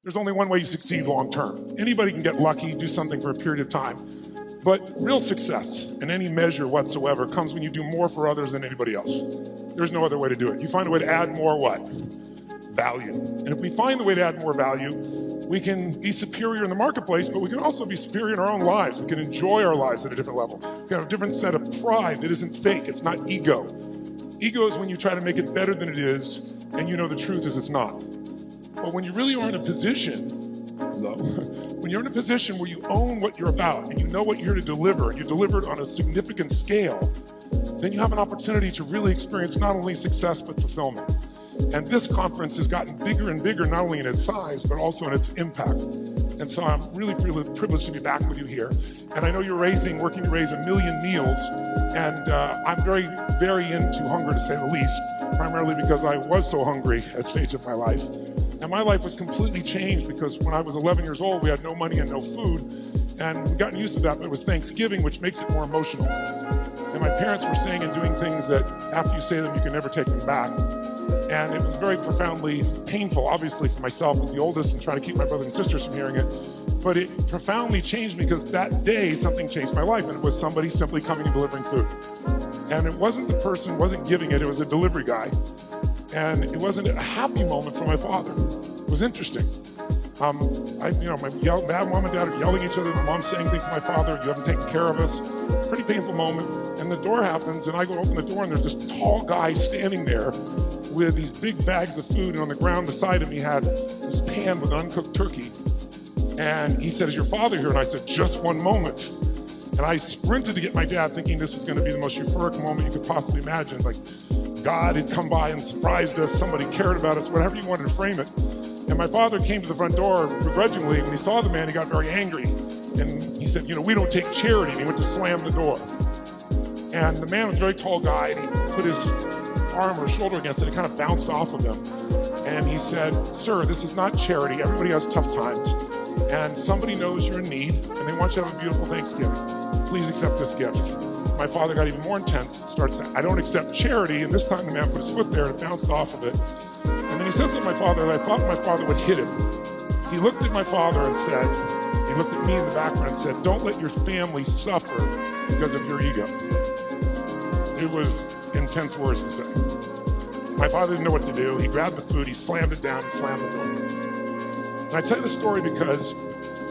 There's only one way you succeed long term. Anybody can get lucky, do something for a period of time. But real success in any measure whatsoever comes when you do more for others than anybody else. There's no other way to do it. You find a way to add more what? Value. And if we find the way to add more value, we can be superior in the marketplace, but we can also be superior in our own lives. We can enjoy our lives at a different level. We can have a different set of pride that isn't fake. It's not ego. Ego is when you try to make it better than it is, and you know the truth is it's not. But when you really are in a position, when you're in a position where you own what you're about and you know what you're here to deliver, and you deliver it on a significant scale, then you have an opportunity to really experience not only success, but fulfillment. And this conference has gotten bigger and bigger, not only in its size, but also in its impact. And so I'm really privileged to be back with you here. And I know you're working to raise 1 million meals. And I'm very, very into hunger, to say the least, primarily because I was so hungry at a stage of my life. And my life was completely changed because when I was 11 years old, we had no money and no food. And we've gotten used to that, but it was Thanksgiving, which makes it more emotional. And my parents were saying and doing things that after you say them, you can never take them back. And it was very profoundly painful, obviously, for myself as the oldest and trying to keep my brothers and sisters from hearing it. But it profoundly changed me because that day, something changed my life, and it was somebody simply coming and delivering food. And it wasn't the person, wasn't giving it, it was a delivery guy. And it wasn't a happy moment for my father. It was interesting. My mom and dad are yelling at each other. My mom's saying things to my father, you haven't taken care of us. Pretty painful moment. And the door happens, and I go open the door, and there's this tall guy standing there with these big bags of food, and on the ground beside him, he had this pan with uncooked turkey. And he said, is your father here? And I said, just one moment. And I sprinted to get my dad, thinking this was gonna be the most euphoric moment you could possibly imagine. Like God had come by and surprised us, somebody cared about us, whatever you wanted to frame it. And my father came to the front door begrudgingly. When he saw the man, he got very angry. And he said, we don't take charity. And he went to slam the door. And the man was a very tall guy, and he put his arm or shoulder against it, and it kind of bounced off of him. And he said, sir, this is not charity. Everybody has tough times. And somebody knows you're in need, and they want you to have a beautiful Thanksgiving. Please accept this gift. My father got even more intense, started saying, I don't accept charity. And this time the man put his foot there and it bounced off of it. And then he said something to my father, and I thought my father would hit him. He looked at my father and said, he looked at me in the background and said, don't let your family suffer because of your ego. It was intense words to say. My father didn't know what to do. He grabbed the food, he slammed it down, and slammed the door. And I tell you the story because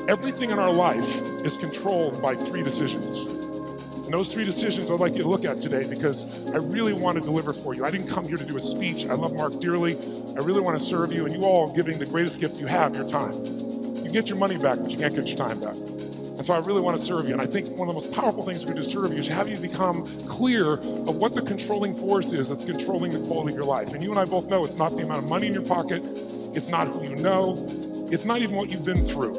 everything in our life is controlled by 3 decisions. And those 3 decisions I'd like you to look at today because I really want to deliver for you. I didn't come here to do a speech. I love Mark dearly. I really want to serve you, and you all are giving the greatest gift you have, your time. You can get your money back, but you can't get your time back. And so I really want to serve you. And I think one of the most powerful things we can do to serve you is have you become clear of what the controlling force is that's controlling the quality of your life. And you and I both know it's not the amount of money in your pocket. It's not who you know. It's not even what you've been through.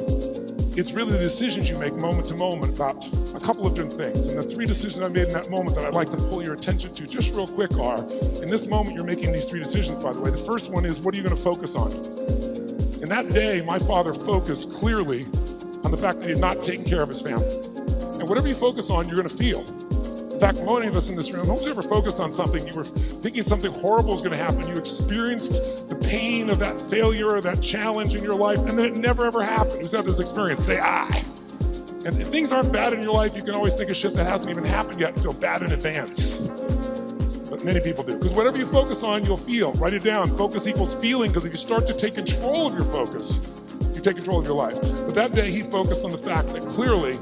It's really the decisions you make moment to moment about a couple of different things. And the 3 decisions I made in that moment that I'd like to pull your attention to just real quick are, in this moment you're making these 3 decisions, by the way. The first one is, what are you going to focus on? And that day, my father focused clearly on the fact that he had not taken care of his family. And whatever you focus on, you're going to feel. In fact, many of us in this room, who's ever focused on something, you were thinking something horrible was going to happen, you experienced the pain of that failure or that challenge in your life, and then it never ever happened. Who's had this experience? Say, I. And if things aren't bad in your life, you can always think of shit that hasn't even happened yet and feel bad in advance. But many people do. Because whatever you focus on, you'll feel. Write it down. Focus equals feeling, because if you start to take control of your focus, you take control of your life. But that day, he focused on the fact that clearly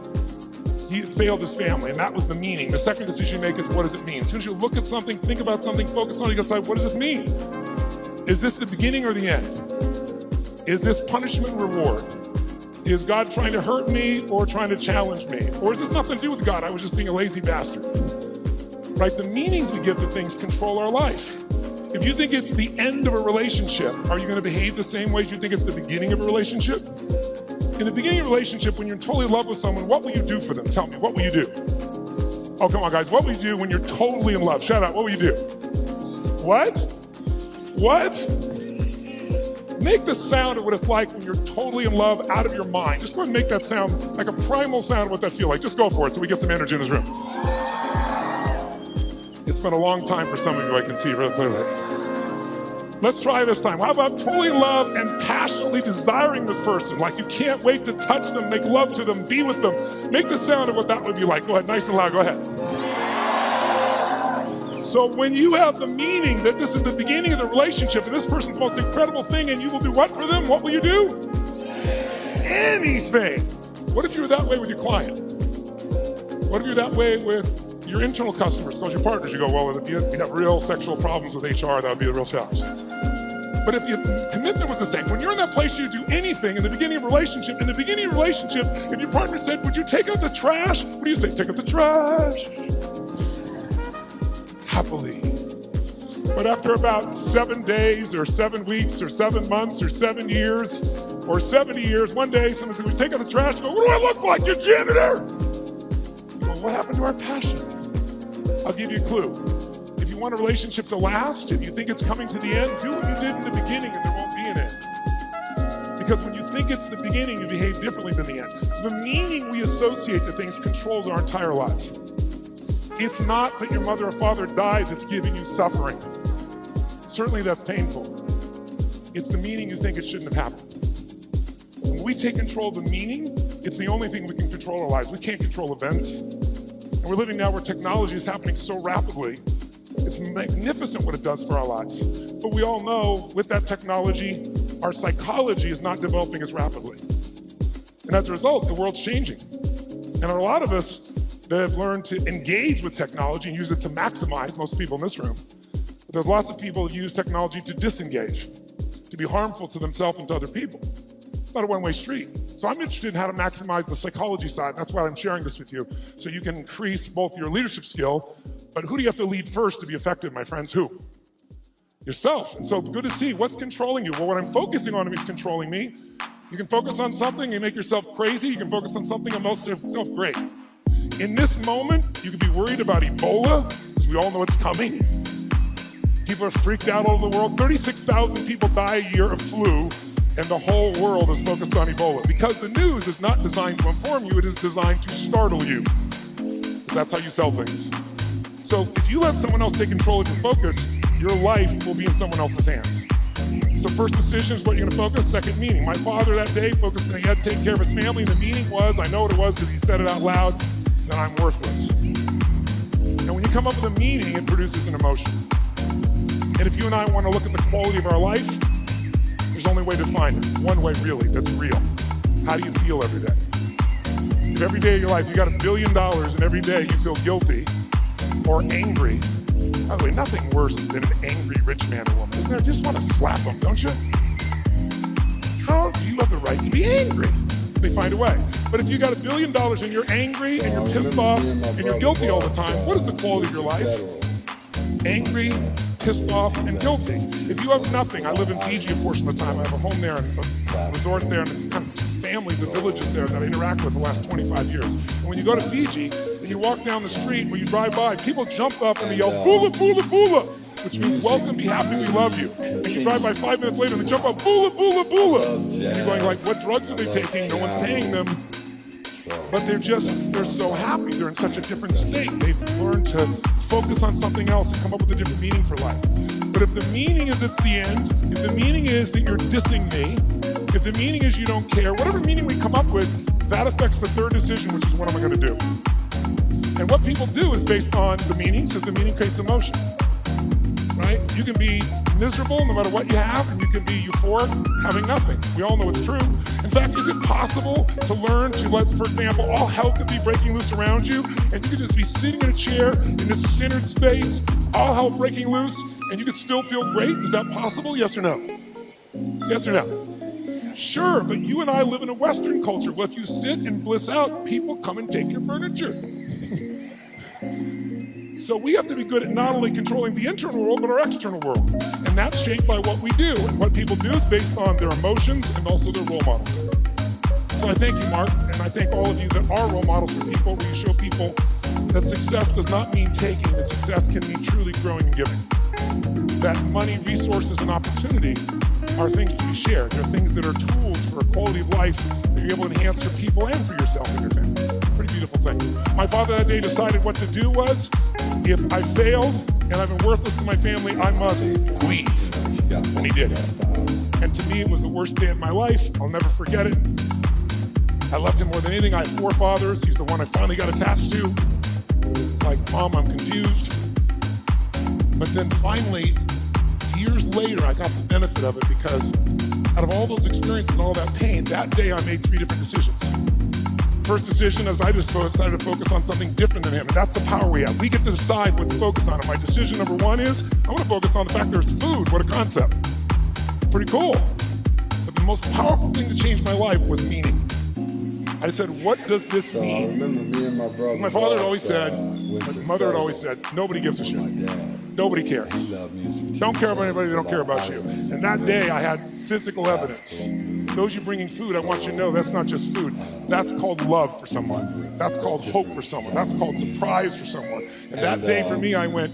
he failed his family, and that was the meaning. The second decision you make is, what does it mean? As soon as you look at something, think about something, focus on it, you decide, what does this mean? Is this the beginning or the end? Is this punishment reward? Is God trying to hurt me or trying to challenge me? Or is this nothing to do with God? I was just being a lazy bastard. Right? The meanings we give to things control our life. If you think it's the end of a relationship, are you going to behave the same way as you think it's the beginning of a relationship? In the beginning of a relationship, when you're totally in love with someone, what will you do for them? Tell me, what will you do? Oh, come on, guys. What will you do when you're totally in love? Shout out, what will you do? What? Make the sound of what it's like when you're totally in love out of your mind. Just go ahead and make that sound like a primal sound of what that feels like. Just go for it so we get some energy in this room. It's been a long time for some of you, I can see really clearly. Let's try this time. How about totally love and passionately desiring this person? Like you can't wait to touch them, make love to them, be with them. Make the sound of what that would be like. Go ahead, nice and loud, go ahead. So when you have the meaning that this is the beginning of the relationship and this person's the most incredible thing and you will do what for them? What will you do? Anything. What if you were that way with your client? What if you're that way with your internal customers, because your partners, you go, well, if you have real sexual problems with HR, that would be a real challenge. But if your commitment was the same, when you're in that place, you do anything in the beginning of a relationship. In the beginning of a relationship, if your partner said, would you take out the trash? What do you say? Take out the trash. Happily. But after about 7 days or 7 weeks or 7 months or 7 years or 70 years, one day someone said, would you take out the trash? You go, what do I look like, your janitor? You go, what happened to our passion? I'll give you a clue. If you want a relationship to last and you think it's coming to the end, do what you did in the beginning and there won't be an end. Because when you think it's the beginning, you behave differently than the end. The meaning we associate to things controls our entire life. It's not that your mother or father died that's giving you suffering. Certainly that's painful. It's the meaning you think it shouldn't have happened. When we take control of the meaning, it's the only thing we can control our lives. We can't control events. And we're living now where technology is happening so rapidly. It's magnificent what it does for our lives. But we all know with that technology, our psychology is not developing as rapidly. And as a result, the world's changing. And a lot of us that have learned to engage with technology and use it to maximize, most people in this room, but there's lots of people who use technology to disengage, to be harmful to themselves and to other people. It's not a one-way street. So I'm interested in how to maximize the psychology side. That's why I'm sharing this with you, so you can increase both your leadership skill, but who do you have to lead first to be effective, my friends? Who? Yourself. And so good to see what's controlling you. Well, what I'm focusing on is controlling me. You can focus on something and make yourself crazy. You can focus on something and make yourself great. In this moment, you could be worried about Ebola, because we all know it's coming. People are freaked out all over the world. 36,000 people die a year of flu, and the whole world is focused on Ebola. Because the news is not designed to inform you, it is designed to startle you. That's how you sell things. So if you let someone else take control of your focus, your life will be in someone else's hands. So first decision is what you're gonna focus, second meaning. My father that day focused on he had to take care of his family, and the meaning was, I know what it was because he said it out loud, that I'm worthless. And when you come up with a meaning, it produces an emotion. And if you and I wanna look at the quality of our life, there's only a way to find it. One way really, that's real. How do you feel every day? If every day of your life you got $1 billion and every day you feel guilty or angry, by the way, nothing worse than an angry rich man or woman, isn't there? You just want to slap them, don't you? How do you have the right to be angry? They find a way. But if you got $1 billion and you're angry and you're pissed off and you're guilty all the time, what is the quality of your life? Angry, pissed off, and guilty. If you have nothing, I live in Fiji a portion of the time. I have a home there and a resort there and kind of families and villages there that I interact with for the last 25 years. And when you go to Fiji and you walk down the street or you drive by, people jump up and they yell, "Bula, bula, bula," which means welcome, be happy, we love you. And you drive by 5 minutes later and they jump up, "Bula, bula, bula." And you're going like, what drugs are they taking? No one's paying them. But they're so happy. They're in such a different state. They've learned to focus on something else and come up with a different meaning for life. But if the meaning is it's the end, if the meaning is that you're dissing me, if the meaning is you don't care, whatever meaning we come up with, that affects the third decision, which is what am I gonna do? And what people do is based on the meaning, since the meaning creates emotion, right? You can be miserable no matter what you have, and you can be euphoric having nothing. We all know it's true. In fact, is it possible to learn to for example, all hell could be breaking loose around you, and you could just be sitting in a chair in this centered space, all hell breaking loose, and you could still feel great? Is that possible? Yes or no? Yes or no? Sure, but you and I live in a Western culture. Well, if you sit and bliss out, people come and take your furniture. So we have to be good at not only controlling the internal world, but our external world. And that's shaped by what we do. And what people do is based on their emotions and also their role models. So I thank you, Mark, and I thank all of you that are role models for people, where you show people that success does not mean taking, that success can mean truly growing and giving. That money, resources, and opportunity are things to be shared. They're things that are tools for a quality of life that you're able to enhance for people and for yourself and your family. Pretty beautiful thing. My father that day decided what to do was, if I failed and I've been worthless to my family, I must leave. And he did. And to me, it was the worst day of my life. I'll never forget it. I loved him more than anything. I had 4 fathers. He's the one I finally got attached to. It's like, Mom, I'm confused. But then finally, years later, I got the benefit of it because out of all those experiences and all that pain, that day I made 3 different decisions. First decision is I just decided to focus on something different than him, and that's the power we have. We get to decide what to focus on. And my decision number 1 is I want to focus on the fact there's food. What a concept. Pretty cool. But the most powerful thing to change my life was meaning. I said, what does this mean? I remember me and my brother. As my father had always said, my mother had always said, nobody gives a shit. Nobody cares. Don't care about anybody, they don't care about you. And that day I had physical evidence. Those you bringing food, I want you to know that's not just food. That's called love for someone. That's called hope for someone. That's called surprise for someone. And that day for me, I went,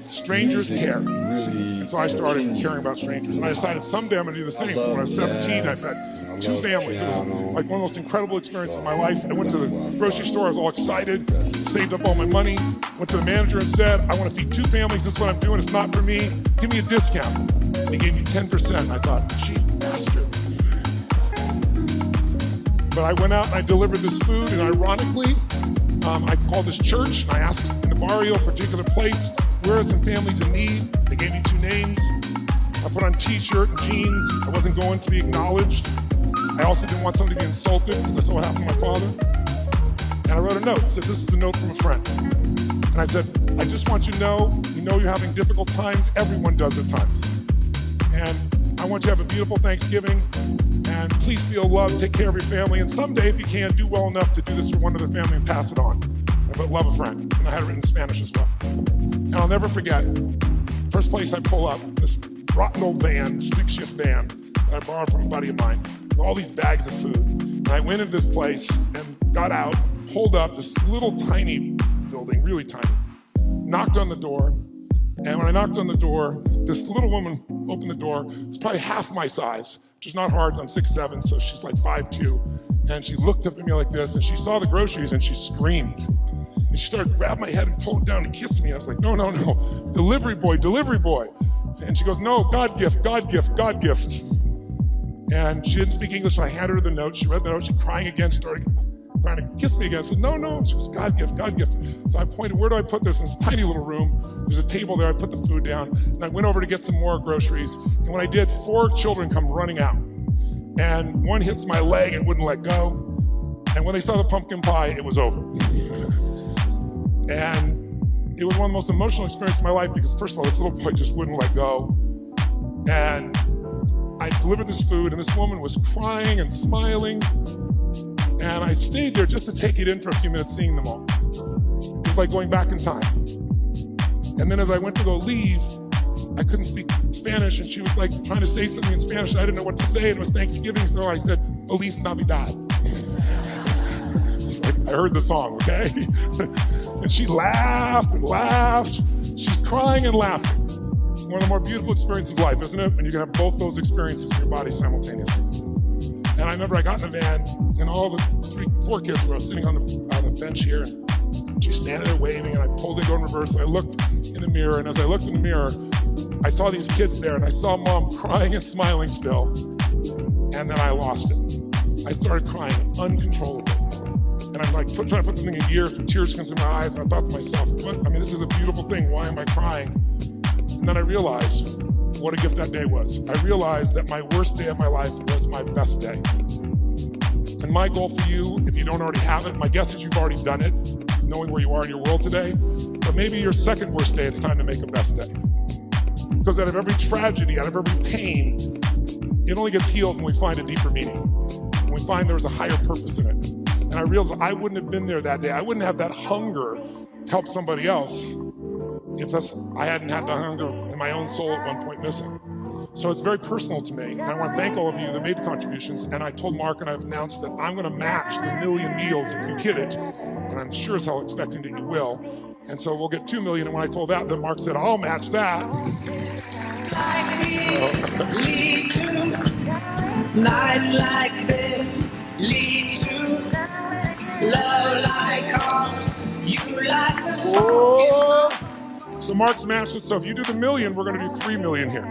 strangers care. And so I started caring about strangers. And I decided someday I'm going to do the same. So when I was 17, I fed 2 families. It was like one of the most incredible experiences of my life. I went to the grocery store. I was all excited, saved up all my money, went to the manager and said, I want to feed 2 families. This is what I'm doing. It's not for me. Give me a discount. And he gave me 10%. I thought, cheap bastard. But I went out and I delivered this food, and ironically, I called this church and I asked in the barrio, a particular place, where are some families in need? They gave me 2 names. I put on a t-shirt and jeans. I wasn't going to be acknowledged. I also didn't want somebody to be insulted because I saw what happened to my father. And I wrote a note. It said, this is a note from a friend. And I said, I just want you to know you're having difficult times. Everyone does at times. And I want you to have a beautiful Thanksgiving. And please feel loved, take care of your family. And someday, if you can, do well enough to do this for one other family and pass it on. But love a friend. And I had it written in Spanish as well. And I'll never forget, first place I pull up, this rotten old van, stick shift van, that I borrowed from a buddy of mine, with all these bags of food. And I went into this place and got out, pulled up this little tiny building, really tiny, knocked on the door. And when I knocked on the door, this little woman opened the door. It's probably half my size, which is not hard. I'm 6'7", so she's like 5'2". And she looked up at me like this, and she saw the groceries, and she screamed. And she started to grab my head and pull it down and kiss me. I was like, no, no, no, delivery boy, delivery boy. And she goes, no, God gift, God gift, God gift. And she didn't speak English, so I handed her the note. She read the note, she crying again, started trying to kiss me again. I said, no, no. She goes, God gift, God gift. So I pointed, where do I put this? In this tiny little room. There's a table there. I put the food down. And I went over to get some more groceries. And when I did, 4 children come running out. And one hits my leg and wouldn't let go. And when they saw the pumpkin pie, it was over. And it was one of the most emotional experiences of my life because, first of all, this little boy just wouldn't let go. And I delivered this food, and this woman was crying and smiling. And I stayed there just to take it in for a few minutes, seeing them all. It was like going back in time. And then as I went to go leave, I couldn't speak Spanish, and she was like trying to say something in Spanish. I didn't know what to say, and it was Thanksgiving, so I said, Feliz Navidad. Like, I heard the song, okay? And she laughed and laughed. She's crying and laughing. One of the more beautiful experiences of life, isn't it? When you can have both those experiences in your body simultaneously. And I remember I got in the van, and all the 4 kids were sitting on the bench here, and she's standing there waving, and I pulled it, go in reverse, and I looked in the mirror, and as I looked in the mirror, I saw these kids there, and I saw Mom crying and smiling still, and then I lost it. I started crying uncontrollably. And I'm like trying to put the thing in gear, tears come through my eyes, and I thought to myself, this is a beautiful thing, why am I crying? And then I realized what a gift that day was. I realized that my worst day of my life was my best day. And my goal for you, if you don't already have it, my guess is you've already done it, knowing where you are in your world today, but maybe your second worst day, it's time to make a best day. Because out of every tragedy, out of every pain, it only gets healed when we find a deeper meaning. When we find there's a higher purpose in it. And I realized I wouldn't have been there that day. I wouldn't have that hunger to help somebody else if I hadn't had the hunger in my own soul at one point missing. So it's very personal to me. And I want to thank all of you that made the contributions. And I told Mark, and I've announced that I'm going to match the 1 million meals if you get it. And I'm sure as hell expecting that you will. And so we'll get 2 million. And when I told that, then Mark said, I'll match that. Lead to nights like this, lead to love like ours. You like the song. So Mark's matched it. So if you do the 1 million, we're going to do 3 million here.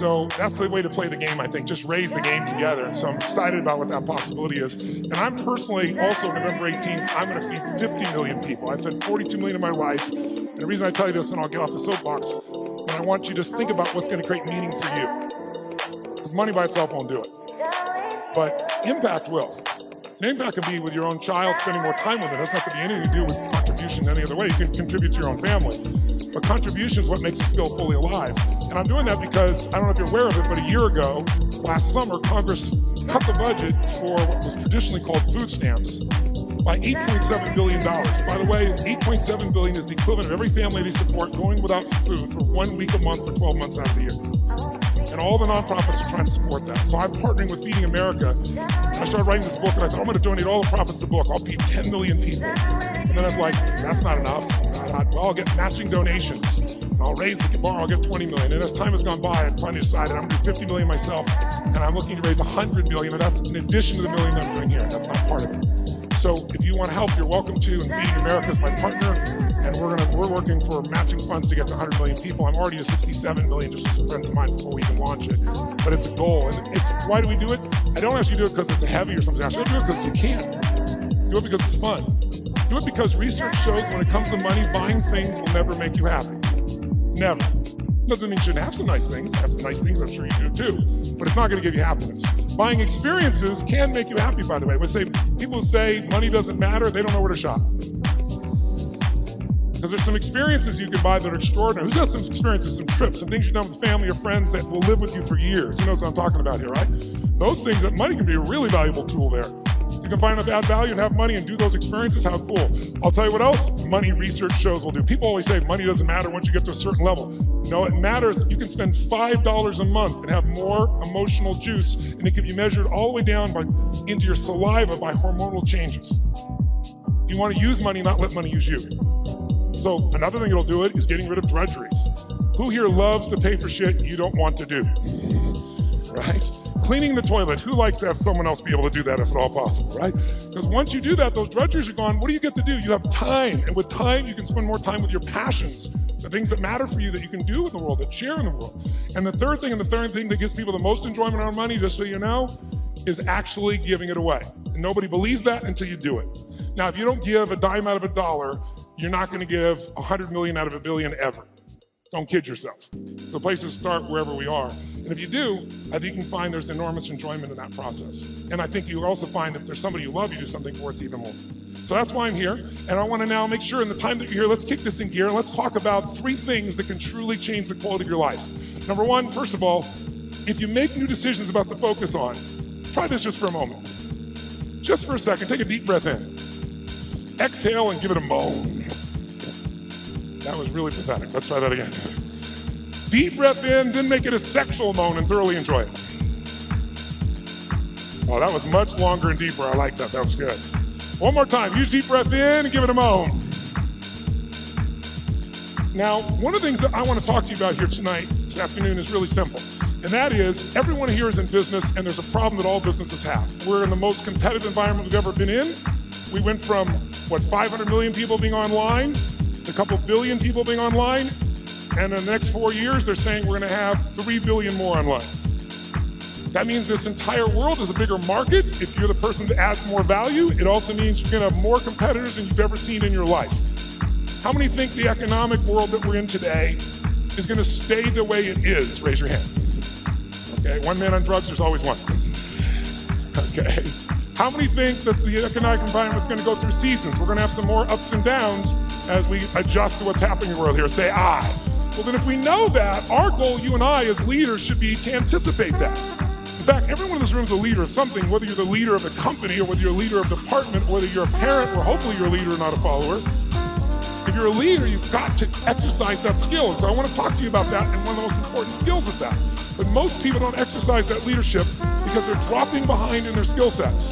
So that's the way to play the game, I think. Just raise the game together. And so I'm excited about what that possibility is. And I'm personally also, November 18th, I'm going to feed 50 million people. I've fed 42 million in my life. And the reason I tell you this, and I'll get off the soapbox, and I want you to just think about what's going to create meaning for you. Because money by itself won't do it. But impact will. And impact can be with your own child, spending more time with it. It doesn't have to be anything to do with contribution any other way. You can contribute to your own family. But contribution is what makes us feel fully alive. And I'm doing that because, I don't know if you're aware of it, but a year ago, last summer, Congress cut the budget for what was traditionally called food stamps by $8.7 billion. By the way, $8.7 billion is the equivalent of every family they support going without food for 1 week a month for 12 months out of the year. And all the nonprofits are trying to support that. So I'm partnering with Feeding America. And I started writing this book, and I thought, I'm going to donate all the profits to the book. I'll feed 10 million people. And then I was like, that's not enough. Well, I'll get matching donations. I'll raise the bar, I'll get 20 million. And as time has gone by, I've finally decided I'm going to do 50 million myself, and I'm looking to raise 100 million, and that's in addition to the million I'm doing here. That's not part of it. So if you want to help, you're welcome to, and Feeding America is my partner, and we're working for matching funds to get to 100 million people. I'm already at 67 million, just with some friends of mine before we can launch it. But it's a goal, and it's why do we do it? I don't ask you to do it because it's heavy or something. I should do it because you can. Do it because it's fun. Do it because research shows when it comes to money, buying things will never make you happy. Never. Doesn't mean you shouldn't have some nice things. Have some nice things, I'm sure you do too. But it's not going to give you happiness. Buying experiences can make you happy, by the way. People who say money doesn't matter, they don't know where to shop. Because there's some experiences you can buy that are extraordinary. Who's got some experiences, some trips, some things you've done with family or friends that will live with you for years? Who knows what I'm talking about here, right? Those things, that money can be a really valuable tool there. If you can find enough add value and have money and do those experiences, how cool. I'll tell you what else money research shows will do. People always say money doesn't matter once you get to a certain level. No, it matters. You can spend $5 a month and have more emotional juice, and it can be measured all the way down into your saliva by hormonal changes. You want to use money, not let money use you. So another thing that'll do it is getting rid of drudgeries. Who here loves to pay for shit you don't want to do? Right? Cleaning the toilet. Who likes to have someone else be able to do that if at all possible, right? Because once you do that, those drudgeries are gone. What do you get to do? You have time. And with time, you can spend more time with your passions, the things that matter for you that you can do in the world, that share in the world. And the third thing that gives people the most enjoyment out of money, just so you know, is actually giving it away. And nobody believes that until you do it. Now, if you don't give a dime out of a dollar, you're not going to give 100 million out of a billion ever. Don't kid yourself. It's the place to start wherever we are. And if you do, I think you can find there's enormous enjoyment in that process. And I think you'll also find that there's somebody you love, you do something for, it's even more. So that's why I'm here. And I want to now make sure in the time that you're here, let's kick this in gear and let's talk about 3 things that can truly change the quality of your life. Number 1, first of all, if you make new decisions about the focus on, try this just for a moment. Just for a second, take a deep breath in. Exhale and give it a moan. That was really pathetic. Let's try that again. Deep breath in, then make it a sexual moan and thoroughly enjoy it. Oh, that was much longer and deeper. I like that. That was good. One more time. Use deep breath in and give it a moan. Now, one of the things that I want to talk to you about here tonight, this afternoon, is really simple. And that is, everyone here is in business, and there's a problem that all businesses have. We're in the most competitive environment we've ever been in. We went from, 500 million people being online, a couple billion people being online, and in the next 4 years, they're saying we're going to have 3 billion more online. That means this entire world is a bigger market. If you're the person that adds more value, it also means you're going to have more competitors than you've ever seen in your life. How many think the economic world that we're in today is going to stay the way it is? Raise your hand. Okay, one man on drugs, there's always one. Okay. How many think that the economic environment is going to go through seasons? We're going to have some more ups and downs as we adjust to what's happening in the world here. Say, I. Well, then if we know that, our goal, you and I as leaders, should be to anticipate that. In fact, everyone in this room is a leader of something, whether you're the leader of a company or whether you're a leader of a department, whether you're a parent or hopefully you're a leader, not a follower. If you're a leader, you've got to exercise that skill. And so I want to talk to you about that and one of the most important skills of that. But most people don't exercise that leadership because they're dropping behind in their skill sets.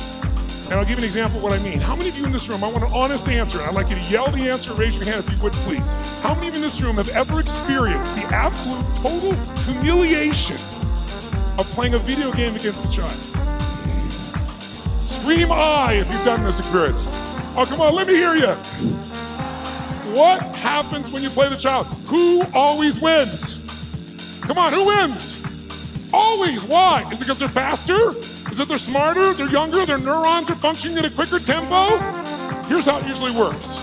And I'll give you an example of what I mean. How many of you in this room, I want an honest answer, and I'd like you to yell the answer, raise your hand if you would, please. How many of you in this room have ever experienced the absolute total humiliation of playing a video game against a child? Scream I if you've done this experience. Oh, come on, let me hear you. What happens when you play the child? Who always wins? Come on, who wins? Always. Why? Is it because they're faster? Is it they're smarter? They're younger? Their neurons are functioning at a quicker tempo? Here's how it usually works.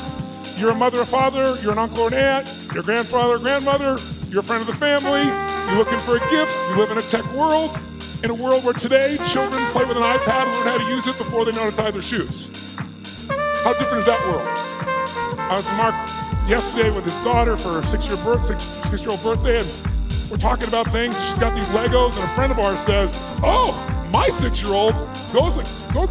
You're a mother or father, you're an uncle or an aunt, you're a grandfather or grandmother, you're a friend of the family, you're looking for a gift, you live in a tech world, in a world where today children play with an iPad and learn how to use it before they know how to tie their shoes. How different is that world? I was with Mark yesterday with his daughter for her six-year-old birthday, and we're talking about things. She's got these Legos, and a friend of ours says, oh, my 6-year-old goes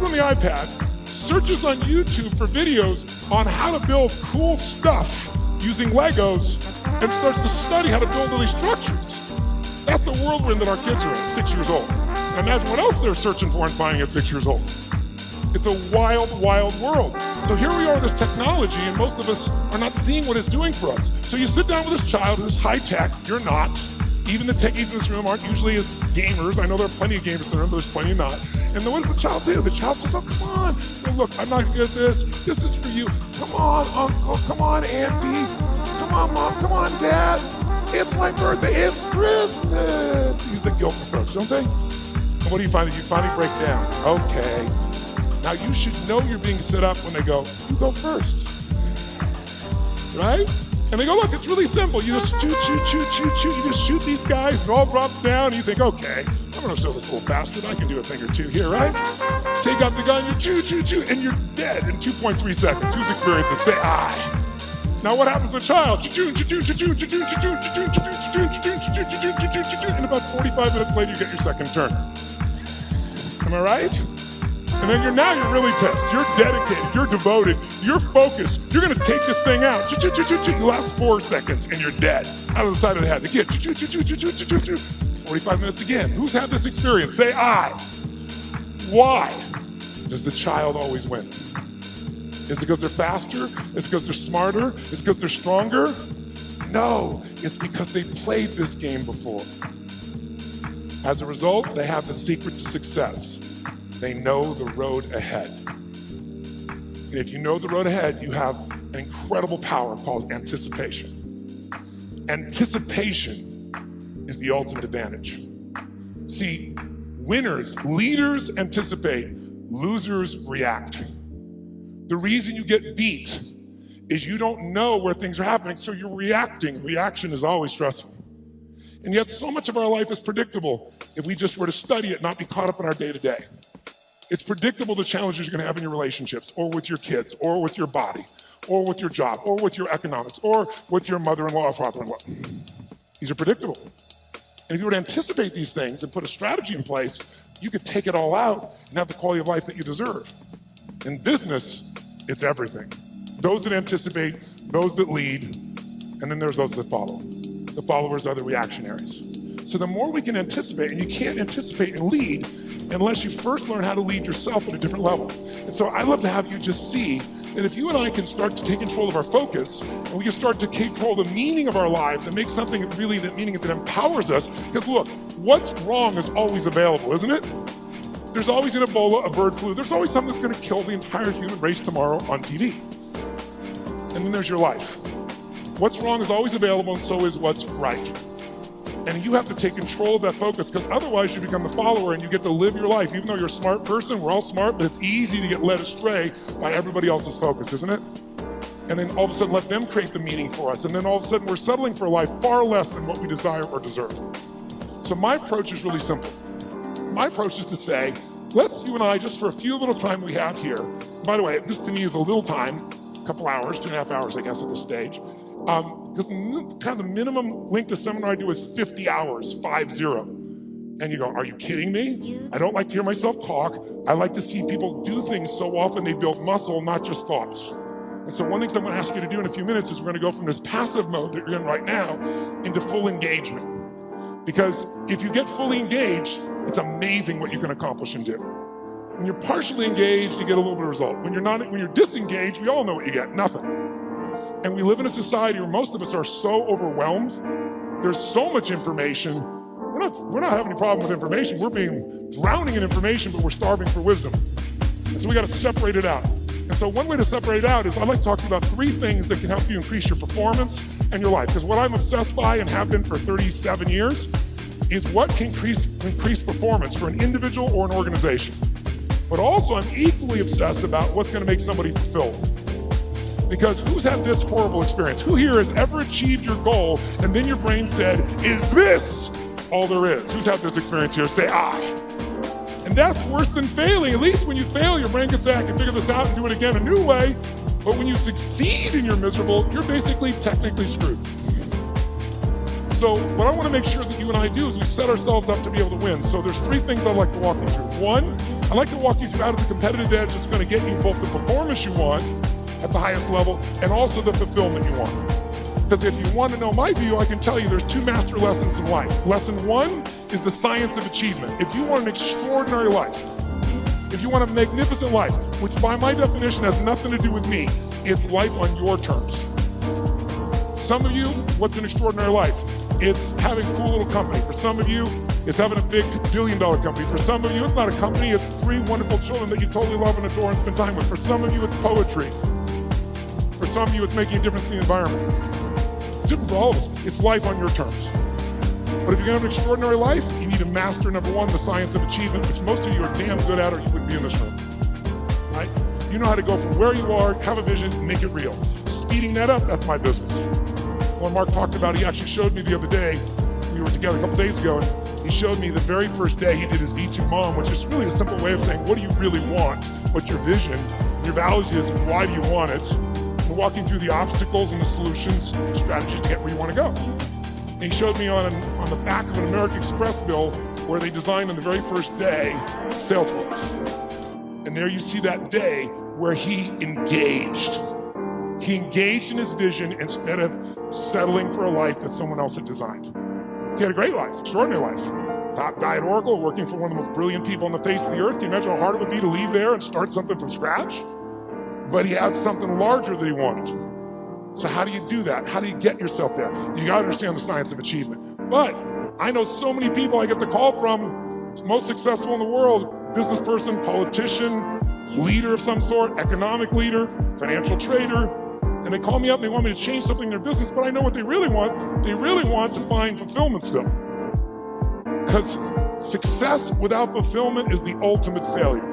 on the iPad, searches on YouTube for videos on how to build cool stuff using Legos, and starts to study how to build all these structures. That's the world we're in that our kids are in, 6 years old. And imagine what else they're searching for and finding at 6 years old. It's a wild, wild world. So here we are with this technology, and most of us are not seeing what it's doing for us. So you sit down with this child who's high tech, you're not. Even the techies in this room aren't usually as gamers. I know there are plenty of gamers in the room, but there's plenty not. And then what does the child do? The child says, oh, come on. Well, look, I'm not good at this. This is for you. Come on, uncle. Come on, auntie. Come on, mom. Come on, dad. It's my birthday. It's Christmas. They use the guilt approach, don't they? And what do you find? You finally break down. Okay. Now you should know you're being set up when they go, you go first. Right? And they go, look, it's really simple. You just shoot. You just shoot these guys, and it all drops down, and you think, okay, I'm gonna show this little bastard I can do a thing or two here, right? Take out the gun, you shoot, and you're dead in 2.3 seconds. Who's experienced it? Say aye. Now what happens to the child? And about 45 minutes later, you get your second turn. Am I right? And then you're really pissed. You're dedicated. You're devoted. You're focused. You're going to take this thing out. You last 4 seconds and you're dead. Out of the side of the head. The kid. 45 minutes again. Who's had this experience? Say aye. Why does the child always win? Is it because they're faster? Is it because they're smarter? Is it because they're stronger? No, it's because they played this game before. As a result, they have the secret to success. They know the road ahead. And if you know the road ahead, you have an incredible power called anticipation. Anticipation is the ultimate advantage. See, winners, leaders anticipate, losers react. The reason you get beat is you don't know where things are happening, so you're reacting. Reaction is always stressful. And yet so much of our life is predictable if we just were to study it, not be caught up in our day-to-day. It's predictable the challenges you're gonna have in your relationships, or with your kids, or with your body, or with your job, or with your economics, or with your mother-in-law or father-in-law. These are predictable. And if you were to anticipate these things and put a strategy in place, you could take it all out and have the quality of life that you deserve. In business, it's everything. Those that anticipate, those that lead, and then there's those that follow. The followers are the reactionaries. So the more we can anticipate, and you can't anticipate and lead unless you first learn how to lead yourself at a different level. And so I love to have you just see that if you and I can start to take control of our focus, and we can start to control the meaning of our lives and make something really that meaning that empowers us, because look, what's wrong is always available, isn't it? There's always an Ebola, a bird flu. There's always something that's going to kill the entire human race tomorrow on TV. And then there's your life. What's wrong is always available, and so is what's right. And you have to take control of that focus, because otherwise you become the follower and you get to live your life. Even though you're a smart person, we're all smart, but it's easy to get led astray by everybody else's focus, isn't it? And then all of a sudden let them create the meaning for us. And then all of a sudden we're settling for a life far less than what we desire or deserve. So my approach is really simple. My approach is to say, let's, you and I, just for a few little time we have here. By the way, this to me is a little time, a couple hours, 2.5 hours, I guess, at this stage. Because kind of the minimum length of seminar I do is 50 hours, 50. And you go, are you kidding me? I don't like to hear myself talk. I like to see people do things so often they build muscle, not just thoughts. And so one thing I'm gonna ask you to do in a few minutes is we're gonna go from this passive mode that you're in right now into full engagement. Because if you get fully engaged, it's amazing what you can accomplish and do. When you're partially engaged, you get a little bit of result. When you're disengaged, we all know what you get, nothing. And we live in a society where most of us are so overwhelmed. There's so much information. We're not having any problem with information. We're drowning in information, but we're starving for wisdom. And so we got to separate it out. And so one way to separate it out is I'd like to talk to you about 3 things that can help you increase your performance and your life. Because what I'm obsessed by and have been for 37 years is what can increase performance for an individual or an organization. But also, I'm equally obsessed about what's going to make somebody fulfilled. Because who's had this horrible experience? Who here has ever achieved your goal and then your brain said, is this all there is? Who's had this experience here? Say, ah. And that's worse than failing. At least when you fail, your brain can say, I can figure this out and do it again a new way. But when you succeed and you're miserable, you're basically technically screwed. So what I want to make sure that you and I do is we set ourselves up to be able to win. So there's 3 things I'd like to walk you through. 1, I'd like to walk you through out of the competitive edge that's going to get you both the performance you want at the highest level and also the fulfillment you want. Because if you want to know my view, I can tell you there's 2 master lessons in life. Lesson 1 is the science of achievement. If you want an extraordinary life, if you want a magnificent life, which by my definition has nothing to do with me, it's life on your terms. Some of you, what's an extraordinary life? It's having a cool little company. For some of you, it's having a big billion-dollar company. For some of you, it's not a company, it's 3 wonderful children that you totally love and adore and spend time with. For some of you, it's poetry. For some of you, it's making a difference in the environment. It's different for all of us. It's life on your terms. But if you're gonna have an extraordinary life, you need to master, number 1, the science of achievement, which most of you are damn good at or you wouldn't be in this room, right? You know how to go from where you are, have a vision, make it real. Speeding that up, that's my business. When Mark talked about it, he actually showed me the other day, we were together a couple days ago, and he showed me the very first day he did his V2 Mom, which is really a simple way of saying, what do you really want? What's your vision? Your values is, why do you want it? And walking through the obstacles and the solutions, strategies to get where you want to go. And he showed me on the back of an American Express bill where they designed on the very first day, Salesforce. And there you see that day where he engaged. He engaged in his vision instead of settling for a life that someone else had designed. He had a great life, extraordinary life. Top guy at Oracle, working for one of the most brilliant people on the face of the earth. Can you imagine how hard it would be to leave there and start something from scratch? But he had something larger that he wanted. So how do you do that? How do you get yourself there? You gotta understand the science of achievement. But I know so many people I get the call from, most successful in the world, business person, politician, leader of some sort, economic leader, financial trader, and they call me up and they want me to change something in their business, but I know what they really want. They really want to find fulfillment still. Because success without fulfillment is the ultimate failure.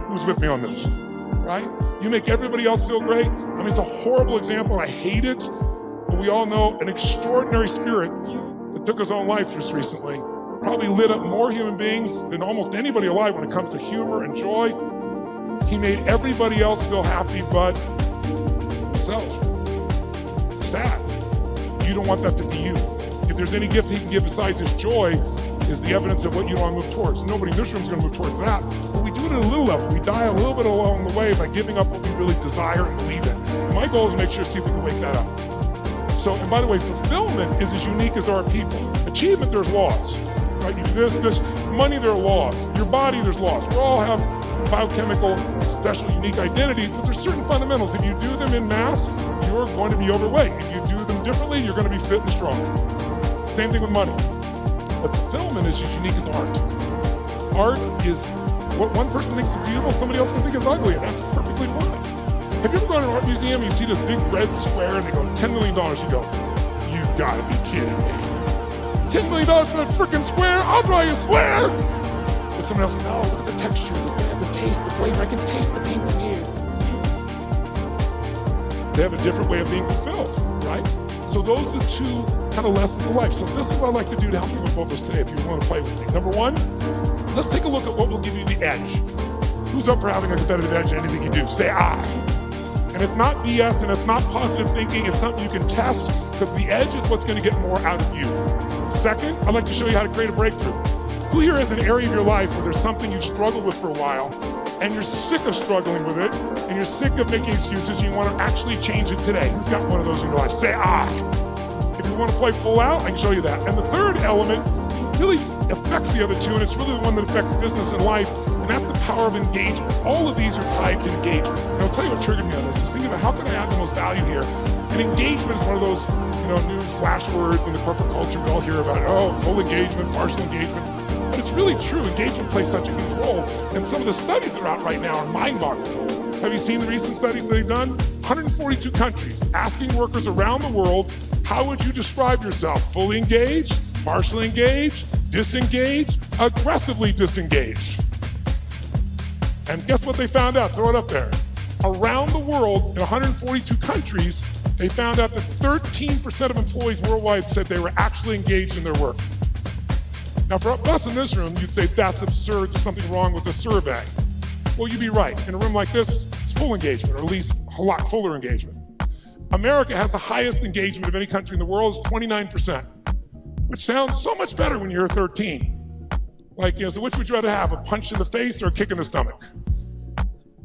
Who's with me on this, right? You make everybody else feel great. I mean, it's a horrible example, and I hate it, but we all know an extraordinary spirit that took his own life just recently, probably lit up more human beings than almost anybody alive when it comes to humor and joy. He made everybody else feel happy but himself. It's sad. You don't want that to be you. If there's any gift he can give besides his joy, is the evidence of what you want to move towards. Nobody in this room is going to move towards that, but we do it at a little level. We die a little bit along the way by giving up what we really desire and believe in. And my goal is to make sure, see if we can wake that up. So, and by the way, fulfillment is as unique as there are people. Achievement, there's laws, right? You do this, money, there are laws. Your body, there's laws. We all have biochemical, special, unique identities, but there's certain fundamentals. If you do them in mass, you're going to be overweight. If you do them differently, you're going to be fit and strong. Same thing with money. But fulfillment is as unique as art. Art is what one person thinks is beautiful, somebody else can think is ugly, and that's perfectly fine. Have you ever gone to an art museum and you see this big red square and they go, $10 million, you go, you gotta be kidding me. $10 million for that freaking square? I'll draw you a square! But someone else, no, look at the texture, the taste, the flavor, I can taste the paint from you. They have a different way of being fulfilled, right? So those are the 2 kind of lessons of life. So this is what I'd like to do to help you with both those today if you want to play with me. Number 1, let's take a look at what will give you the edge. Who's up for having a competitive edge in anything you do? Say I. And it's not BS and it's not positive thinking, it's something you can test because the edge is what's going to get more out of you. Second, I'd like to show you how to create a breakthrough. Who here is an area of your life where there's something you've struggled with for a while and you're sick of struggling with it and you're sick of making excuses and you want to actually change it today? Who's got one of those in your life? Say I. If you want to play full out, I can show you that. And the third element really affects the other 2, and it's really the one that affects business and life, and that's the power of engagement. All of these are tied to engagement. And I'll tell you what triggered me on this is thinking about how can I add the most value here? And engagement is one of those, new flash words in the corporate culture we all hear about. Oh, full engagement, partial engagement. But it's really true. Engagement plays such a huge role. And some of the studies that are out right now are mind-boggling. Have you seen the recent studies they've done? 142 countries asking workers around the world, how would you describe yourself? Fully engaged, partially engaged, disengaged, aggressively disengaged. And guess what they found out? Throw it up there. Around the world, in 142 countries, they found out that 13% of employees worldwide said they were actually engaged in their work. Now, for us in this room, you'd say that's absurd, there's something wrong with the survey. Well, you'd be right. In a room like this, it's full engagement, or at least a lot fuller engagement. America has the highest engagement of any country in the world, it's 29%, which sounds so much better when you're 13. Like, so which would you rather have, a punch in the face or a kick in the stomach?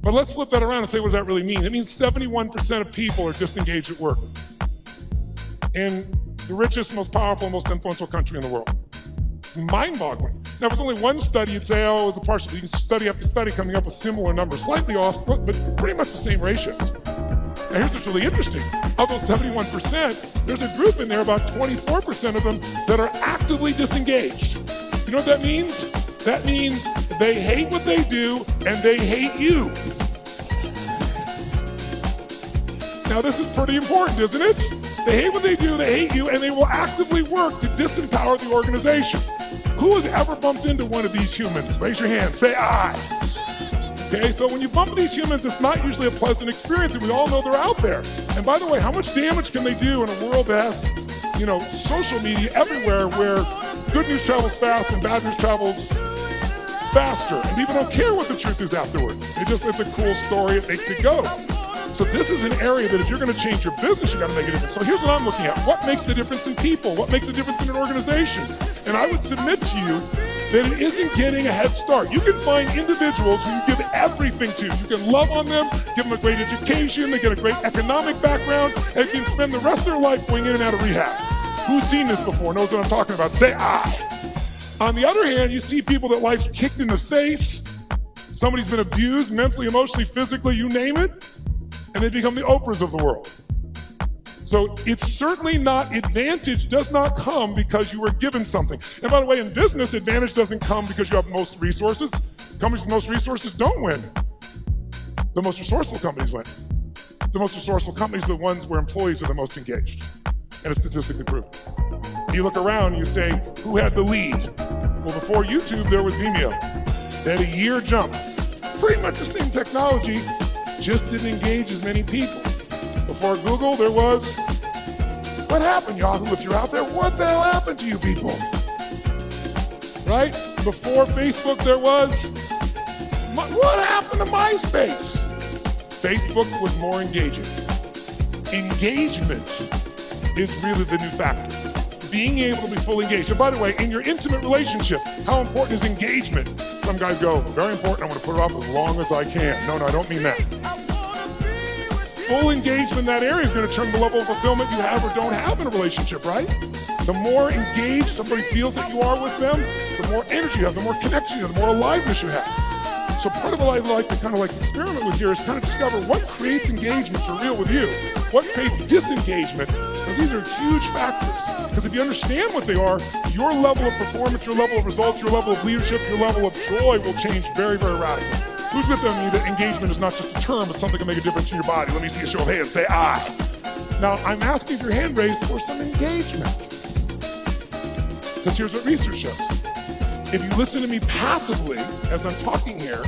But let's flip that around and say, what does that really mean? It means 71% of people are disengaged at work in the richest, most powerful, most influential country in the world. It's mind-boggling. Now, if it's only one study, you'd say, oh, it was a partial. You can see study after study coming up with similar numbers, slightly off, but pretty much the same ratios. Now, here's what's really interesting. Of those 71%, there's a group in there, about 24% of them, that are actively disengaged. You know what that means? That means they hate what they do and they hate you. Now, this is pretty important, isn't it? They hate what they do, they hate you, and they will actively work to disempower the organization. Who has ever bumped into one of these humans? Raise your hand, say I. Okay, so when you bump these humans, it's not usually a pleasant experience, and we all know they're out there. And by the way, how much damage can they do in a world that has, social media everywhere where good news travels fast and bad news travels faster, and people don't care what the truth is afterwards. It's a cool story, it makes it go. So this is an area that if you're gonna change your business, you gotta make a difference. So here's what I'm looking at. What makes the difference in people? What makes the difference in an organization? And I would submit to you that it isn't getting a head start. You can find individuals who you give everything to. You can love on them, give them a great education, they get a great economic background, and can spend the rest of their life going in and out of rehab. Who's seen this before, knows what I'm talking about? Say I. On the other hand, you see people that life's kicked in the face, somebody's been abused mentally, emotionally, physically, you name it, and they become the Oprahs of the world. So it's certainly not, advantage does not come because you were given something. And by the way, in business, advantage doesn't come because you have most resources. Companies with most resources don't win. The most resourceful companies win. The most resourceful companies are the ones where employees are the most engaged. And it's statistically proven. You look around and you say, who had the lead? Well, before YouTube, there was Vimeo. They had a year jump. Pretty much the same technology, just didn't engage as many people. Before Google, there was, what happened, Yahoo? If you're out there, what the hell happened to you people? Right? Before Facebook, there was, what happened to MySpace? Facebook was more engaging. Engagement is really the new factor. Being able to be fully engaged. And by the way, in your intimate relationship, how important is engagement? Some guys go, very important, I'm gonna put it off as long as I can. No, I don't mean that. Full engagement in that area is gonna turn the level of fulfillment you have or don't have in a relationship, right? The more engaged somebody feels that you are with them, the more energy you have, the more connection you have, the more aliveness you have. So part of what I'd like to kind of experiment with here is kind of discover what creates engagement for real with you, what creates disengagement, because these are huge factors. Because if you understand what they are, your level of performance, your level of results, your level of leadership, your level of joy will change very, very radically. Who's with me that engagement is not just a term, but something that can make a difference in your body? Let me see a show of hands, say I. Now, I'm asking for your hand raised for some engagement. Because here's what research shows. If you listen to me passively as I'm talking here,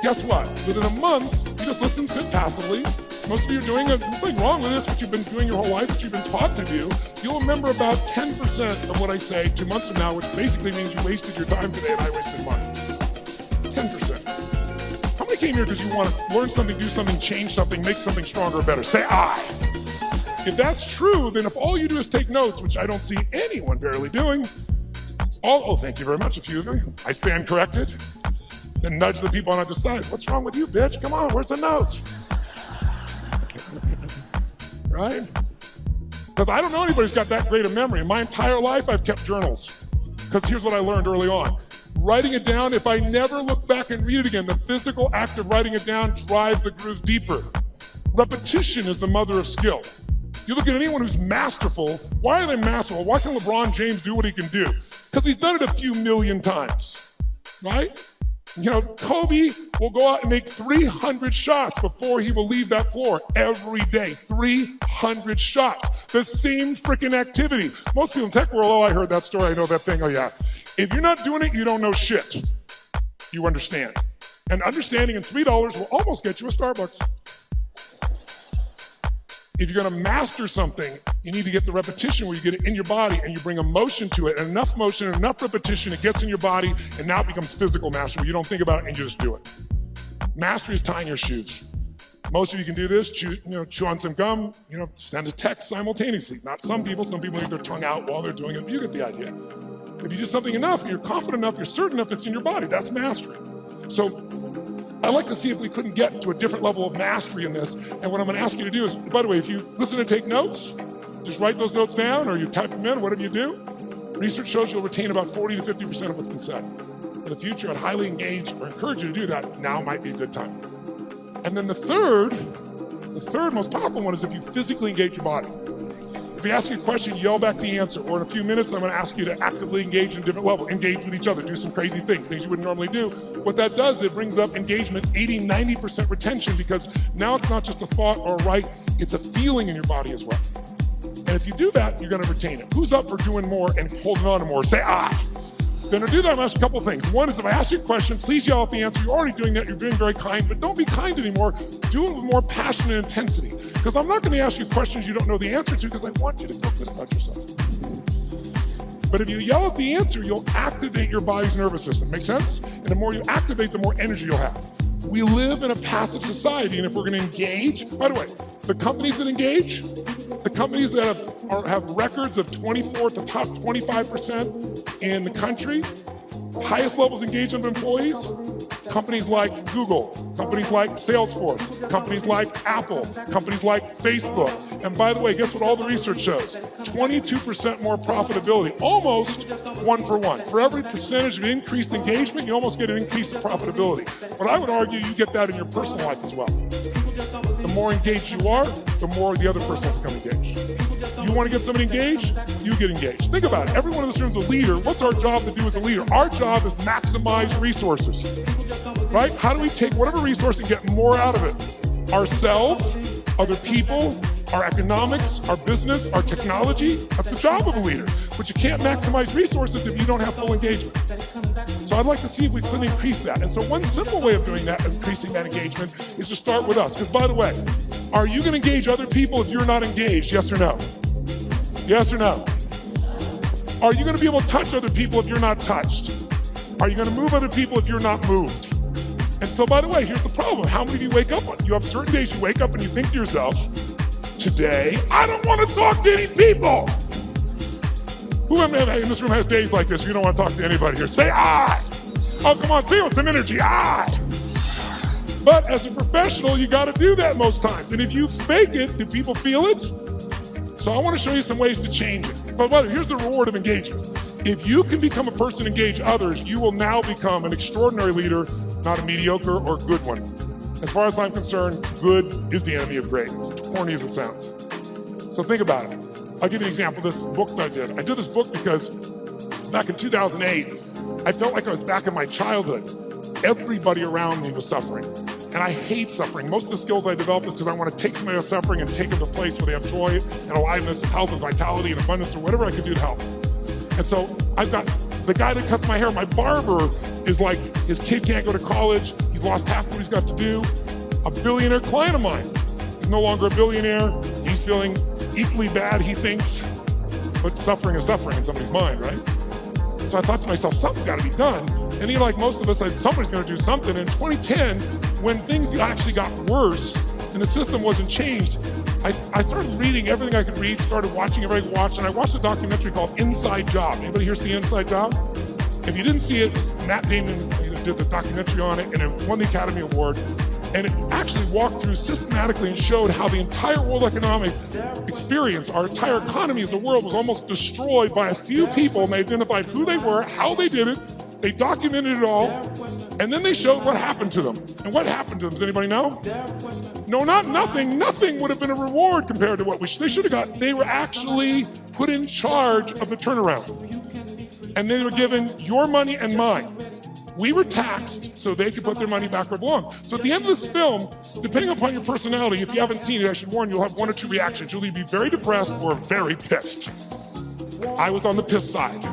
guess what? Within a month, you just listen, sit passively. Most of you are doing it, there's nothing wrong with it, it's what you've been doing your whole life, what you've been taught to do. You'll remember about 10% of what I say 2 months from now, which basically means you wasted your time today and I wasted mine. 10%. How many came here because you want to learn something, do something, change something, make something stronger or better? Say I. If that's true, then if all you do is take notes, which I don't see anyone barely doing, thank you very much, a few of you. I stand corrected. Then nudge the people on either side. What's wrong with you, bitch? Come on, where's the notes? Right? Because I don't know anybody who's got that great a memory. In my entire life, I've kept journals. Because here's what I learned early on. Writing it down, if I never look back and read it again, the physical act of writing it down drives the grooves deeper. Repetition is the mother of skill. You look at anyone who's masterful, why are they masterful? Why can LeBron James do what he can do? Because he's done it a few million times, right? Kobe will go out and make 300 shots before he will leave that floor every day. 300 shots. The same freaking activity. Most people in tech world, oh, I heard that story, I know that thing, oh yeah. If you're not doing it, you don't know shit. You understand. And understanding in $3 will almost get you a Starbucks. If you're gonna master something, you need to get the repetition where you get it in your body and you bring emotion to it, and enough motion, enough repetition, it gets in your body, and now it becomes physical mastery. You don't think about it and you just do it. Mastery is tying your shoes. Most of you can do this, chew on some gum, send a text simultaneously. Not some people leave their tongue out while they're doing it, but you get the idea. If you do something enough, and you're confident enough, you're certain enough, it's in your body, that's mastery. So I'd like to see if we couldn't get to a different level of mastery in this. And what I'm gonna ask you to do is, by the way, if you listen and take notes, just write those notes down or you type them in, whatever you do. Research shows you'll retain about 40 to 50% of what's been said. In the future, I'd highly engage or encourage you to do that. Now might be a good time. And then the third most powerful one is if you physically engage your body. If you ask you a question, yell back the answer. Or in a few minutes, I'm gonna ask you to actively engage in a different level. Engage with each other, do some crazy things you wouldn't normally do. What that does, it brings up engagement, 80, 90% retention, because now it's not just a thought or a right, it's a feeling in your body as well. And if you do that, you're gonna retain it. Who's up for doing more and holding on to more? Say, Then to do that, I'm gonna ask a couple things. One is if I ask you a question, please yell out the answer. You're already doing that, you're being very kind, but don't be kind anymore. Do it with more passion and intensity. Because I'm not gonna ask you questions you don't know the answer to, because I want you to feel good about yourself. But if you yell out the answer, you'll activate your body's nervous system. Make sense? And the more you activate, the more energy you'll have. We live in a passive society, and if we're gonna engage, by the way, the companies that engage, the companies that have records of 24 to top 25% in the country, highest levels of engagement of employees, companies like Google, companies like Salesforce, companies like Apple, companies like Facebook. And by the way, guess what all the research shows? 22% more profitability, almost one for one. For every percentage of increased engagement, you almost get an increase in profitability. But I would argue you get that in your personal life as well. The more engaged you are, the more the other person will become engaged. You want to get somebody engaged? You get engaged. Think about it. Everyone in this room is a leader. What's our job to do as a leader? Our job is maximize resources, right? How do we take whatever resource and get more out of it? Ourselves, other people, our economics, our business, our technology. That's the job of a leader. But you can't maximize resources if you don't have full engagement. So I'd like to see if we can increase that. And so one simple way of doing that, increasing that engagement, is to start with us. Because by the way, are you going to engage other people if you're not engaged? Yes or no? Yes or no? Are you going to be able to touch other people if you're not touched? Are you going to move other people if you're not moved? And so, by the way, here's the problem. How many of you wake up on? You have certain days you wake up and you think to yourself, today, I don't want to talk to any people. Who in this room has days like this? You don't want to talk to anybody here. Say I. Oh, come on, say it with some energy. I. But as a professional, you got to do that most times. And if you fake it, do people feel it? So I want to show you some ways to change it. But here's the reward of engagement. If you can become a person to engage others, you will now become an extraordinary leader, not a mediocre or good one. As far as I'm concerned, good is the enemy of great, as corny as it sounds. So think about it. I'll give you an example of this book that I did. I did this book because back in 2008, I felt like I was back in my childhood. Everybody around me was suffering. And I hate suffering. Most of the skills I developed is because I want to take somebody else's suffering and take them to a place where they have joy and aliveness and health and vitality and abundance or whatever I can do to help. And so I've got the guy that cuts my hair, my barber, is like, his kid can't go to college. He's lost half of what he's got to do. A billionaire client of mine is no longer a billionaire. He's feeling equally bad, he thinks, but suffering is suffering in somebody's mind, right? So I thought to myself, something's got to be done. And like most of us, said somebody's going to do something. In 2010, when things actually got worse and the system wasn't changed, I started reading everything I could read, started watching everything I could watch, and I watched a documentary called Inside Job. Anybody here see Inside Job? If you didn't see it, Matt Damon did the documentary on it, and it won the Academy Award. And it actually walked through systematically and showed how the entire world economic experience, our entire economy as a world, was almost destroyed by a few people, and they identified who they were, how they did it, they documented it all, and then they showed what happened to them. And what happened to them, does anybody know? No, not nothing. Nothing would have been a reward compared to what they should have got. They were actually put in charge of the turnaround. And they were given your money and mine. We were taxed so they could put their money back where it belonged. So at the end of this film, depending upon your personality, if you haven't seen it, I should warn you, you'll have one or two reactions. You'll either be very depressed or very pissed. I was on the piss side.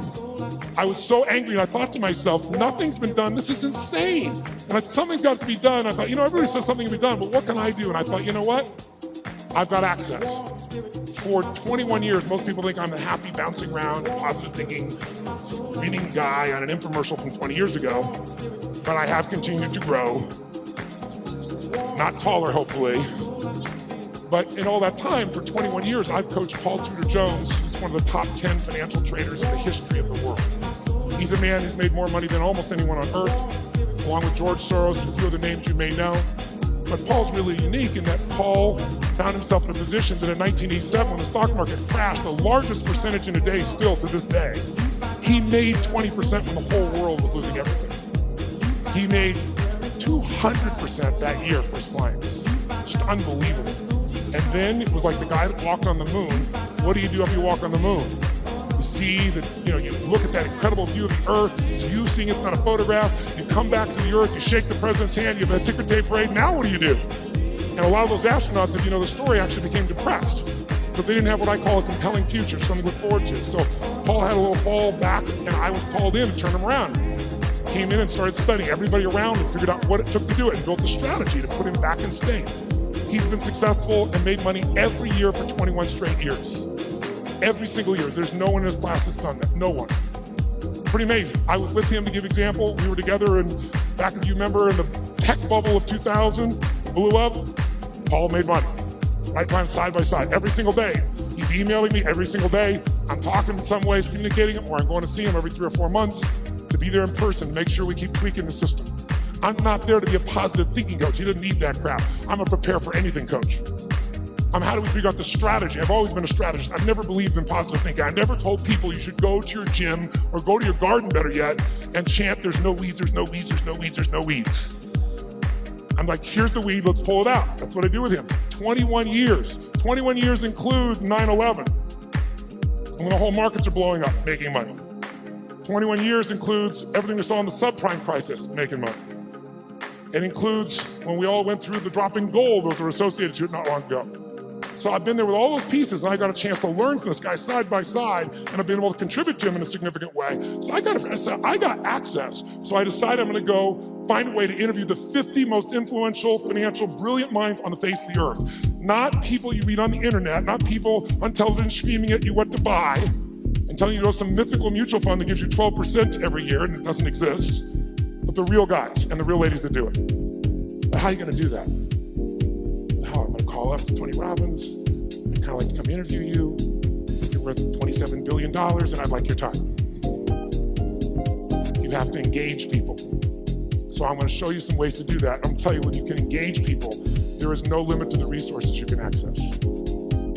I was so angry, and I thought to myself, nothing's been done. This is insane. And something's got to be done. I thought, everybody says something can be done, but what can I do? And I thought, you know what? I've got access. For 21 years, most people think I'm the happy, bouncing around, positive thinking, screaming guy on an infomercial from 20 years ago. But I have continued to grow. Not taller, hopefully. But in all that time, for 21 years, I've coached Paul Tudor Jones, who's one of the top 10 financial traders in the history of the world. He's a man who's made more money than almost anyone on earth, along with George Soros and a few other names you may know. But Paul's really unique in that Paul found himself in a position that in 1987, when the stock market crashed, the largest percentage in a day still to this day, he made 20% when the whole world was losing everything. He made 200% that year for his clients. Just unbelievable. And then it was like the guy that walked on the moon. What do you do if you walk on the moon? You see that, you look at that incredible view of the earth. It's you seeing it's not a photograph. You come back to the earth, you shake the president's hand, you have a ticker tape parade. Now what do you do? And a lot of those astronauts, if you know the story, actually became depressed because they didn't have what I call a compelling future, something to look forward to. So Paul had a little fall back, and I was called in to turn him around. Came in and started studying everybody around him, figured out what it took to do it, and built a strategy to put him back in state. He's been successful and made money every year for 21 straight years. Every single year. There's no one in his class that's done that. No one. Pretty amazing. I was with him to give example. We were together, and back, if you remember, in the tech bubble of 2000, blew up. Paul made money. Right time, side by side, every single day. He's emailing me every single day. I'm talking in some ways, communicating him, or I'm going to see him every 3 or 4 months to be there in person, make sure we keep tweaking the system. I'm not there to be a positive thinking coach. He doesn't need that crap. I'm a prepare for anything coach. How do we figure out the strategy? I've always been a strategist. I've never believed in positive thinking. I never told people you should go to your gym or go to your garden, better yet, and chant, there's no weeds, there's no weeds, there's no weeds, there's no weeds. I'm like, here's the weed, let's pull it out. That's what I do with him. 21 years. 21 years includes 9/11, when the whole markets are blowing up, making money. 21 years includes everything we saw in the subprime crisis, making money. It includes when we all went through the drop in gold, those were associated to it not long ago. So I've been there with all those pieces, and I got a chance to learn from this guy side by side, and I've been able to contribute to him in a significant way. So I got access. So I decided I'm going to go find a way to interview the 50 most influential, financial, brilliant minds on the face of the earth. Not people you read on the internet, not people on television screaming at you what to buy and telling you to go to some mythical mutual fund that gives you 12% every year and it doesn't exist, but the real guys and the real ladies that do it. But how are you going to do that? I'm going to call up to Tony Robbins. I'd kind of like to come interview you. You're worth $27 billion and I'd like your time. You have to engage people. So I'm going to show you some ways to do that. I'm going to tell you when you can engage people, there is no limit to the resources you can access.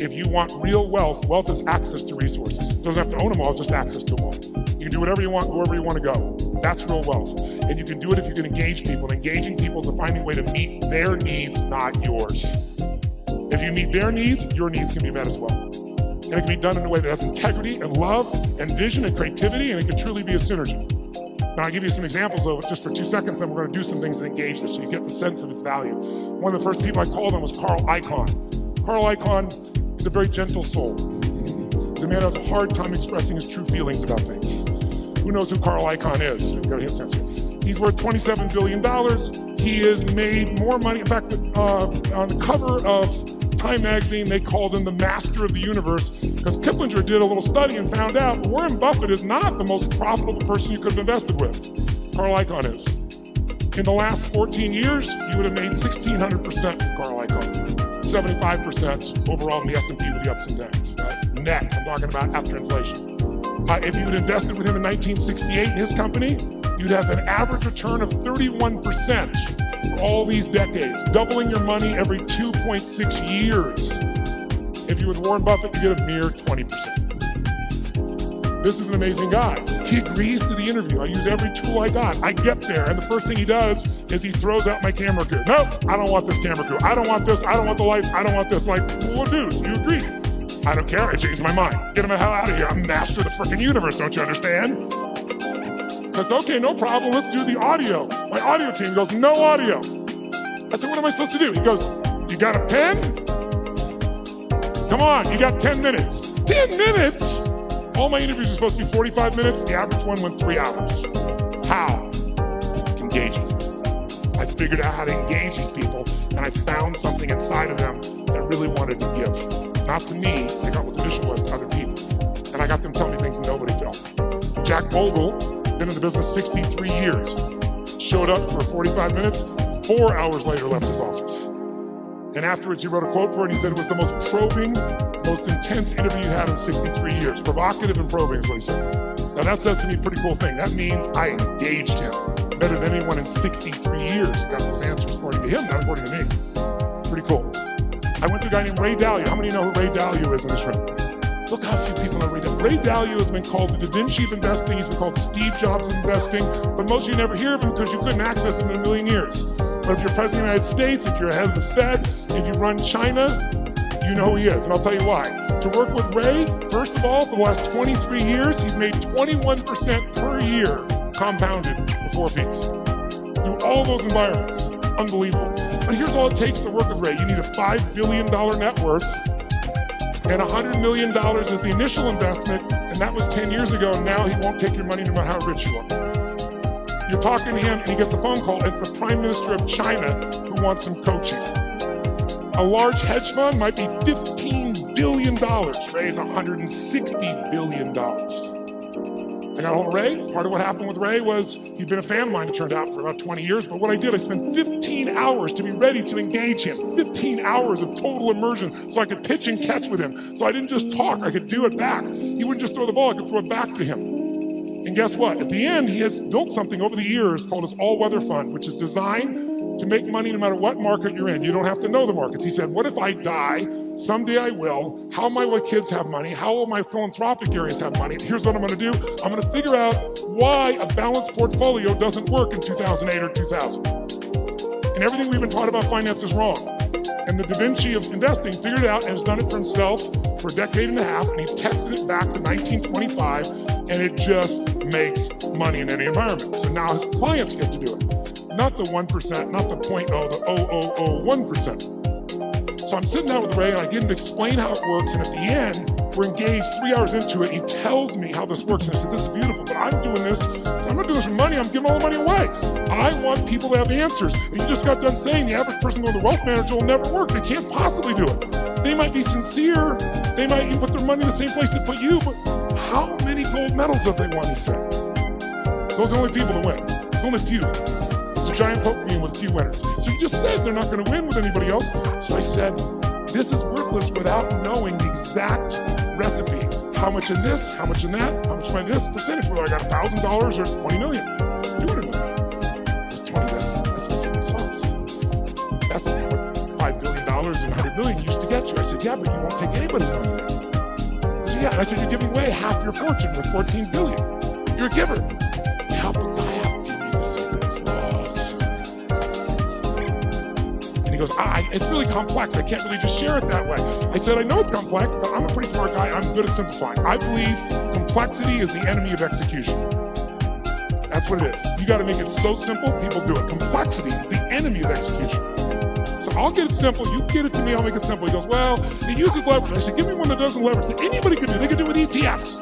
If you want real wealth, wealth is access to resources. It doesn't have to own them all, just access to them all. You can do whatever you want, go wherever you want to go. That's real wealth. And you can do it if you can engage people. And engaging people is finding a way to meet their needs, not yours. If you meet their needs, your needs can be met as well. And it can be done in a way that has integrity and love and vision and creativity, and it can truly be a synergy. Now, I'll give you some examples of it just for 2 seconds, then we're going to do some things that engage this so you get the sense of its value. One of the first people I called on was Carl Icahn. Carl Icahn is a very gentle soul. He's a man who has a hard time expressing his true feelings about things. Who knows who Carl Icahn is? We've got a hint sensor. He's worth $27 billion. He has made more money. In fact, on the cover of Time magazine, they called him the master of the universe because Kiplinger did a little study and found out Warren Buffett is not the most profitable person you could have invested with. Carl Icahn is. In the last 14 years, you would have made 1,600% with Carl Icahn. 75% overall in the S&P with the ups and downs. Right? Net, I'm talking about after inflation. If you had invested with him in 1968 in his company, you'd have an average return of 31% for all these decades, doubling your money every 2.6 years. If you were Warren Buffett, you get a mere 20%. This is an amazing guy. He agrees to the interview. I use every tool I got. I get there, and the first thing he does is he throws out my camera crew. Nope, I don't want this camera crew. I don't want this. I don't want the lights. I don't want this. Like, well, dude, you agree. I don't care. I changed my mind. Get him the hell out of here. I'm master of the freaking universe. Don't you understand? I said, okay, no problem, let's do the audio. My audio team goes, no audio. I said, what am I supposed to do? He goes, you got a pen? Come on, you got 10 minutes. 10 minutes? All my interviews are supposed to be 45 minutes. The average one went 3 hours. How? Engaging. I figured out how to engage these people, and I found something inside of them that really wanted to give. Not to me, they got what the mission was to other people. And I got them telling me things nobody tells. Jack Bogle, been in the business 63 years, showed up for 45 minutes, 4 hours later left his office. And afterwards, he wrote a quote for it. He said it was the most probing, most intense interview you had in 63 years. Provocative and probing is what he said. Now that says to me a pretty cool thing. That means I engaged him better than anyone in 63 years. Got those answers according to him, not according to me. Pretty cool. I went to a guy named Ray Dalio. How many know who Ray Dalio is in this room? Look how few people know Ray Dalio. Ray Dalio has been called the Da Vinci of investing. He's been called the Steve Jobs of investing. But most of you never hear of him because you couldn't access him in a million years. But if you're president of the United States, if you're head of the Fed, if you run China, you know who he is. And I'll tell you why. To work with Ray, first of all, for the last 23 years, he's made 21% per year compounded before fees. Through all those environments. Unbelievable. But here's all it takes to work with Ray. You need a $5 billion net worth, and $100 million is the initial investment, and that was 10 years ago, and now he won't take your money no matter how rich you are. You're talking to him, and he gets a phone call. It's the Prime Minister of China who wants some coaching. A large hedge fund might be $15 billion. Ray's $160 billion. I got a hold of Ray. Part of what happened with Ray was he'd been a fan of mine, it turned out, for about 20 years. But what I did, I spent 15 hours to be ready to engage him. 15 hours of total immersion so I could pitch and catch with him. So I didn't just talk, I could do it back. He wouldn't just throw the ball, I could throw it back to him. And guess what? At the end, he has built something over the years called his all-weather fund, which is designed to make money no matter what market you're in. You don't have to know the markets. He said, what if I die? Someday I will. How will my kids have money? How will my philanthropic areas have money? Here's what I'm going to do. I'm going to figure out why a balanced portfolio doesn't work in 2008 or 2000. And everything we've been taught about finance is wrong. And the Da Vinci of investing figured it out and has done it for himself for a decade and a half, and he tested it back to 1925, and it just makes money in any environment. So now his clients get to do it. Not the 1%, not the 0.0, the 0.001%. So I'm sitting down with Ray, and I get him to explain how it works, and at the end, we're engaged 3 hours into it. He tells me how this works, and I said, this is beautiful, but I'm doing this. So I'm not doing this for money, I'm giving all the money away. I want people to have answers. And you just got done saying the average person going to wealth manager will never work. They can't possibly do it. They might be sincere, they might even put their money in the same place they put you, but how many gold medals have they won, he said? Those are the only people that win. There's only a few. It's a giant poker game with a few winners. So you just said they're not going to win with anybody else. So I said, this is worthless without knowing the exact recipe. How much in this, how much in that, how much in this percentage, whether I got $1,000 or 20 million. $200 million. It's 20, that's the secret sauce. That's what $5 billion and $100 million used to get you. I said, yeah, but you won't take anybody's money there. I said, yeah. And I said, you're giving away half your fortune with $14 billion. You're a giver. Help a guy out, give me the secret sauce. And he goes, it's really complex. I can't really just share it that way. I said, I know it's complex, but I'm a pretty smart guy. I'm good at simplifying. I believe complexity is the enemy of execution. That's what it is. You got to make it so simple, people do it. Complexity is the enemy of execution. So I'll get it simple. You get it to me, I'll make it simple. He goes, well, he uses leverage. I said, give me one that doesn't leverage. That anybody could do. They could do it with ETFs.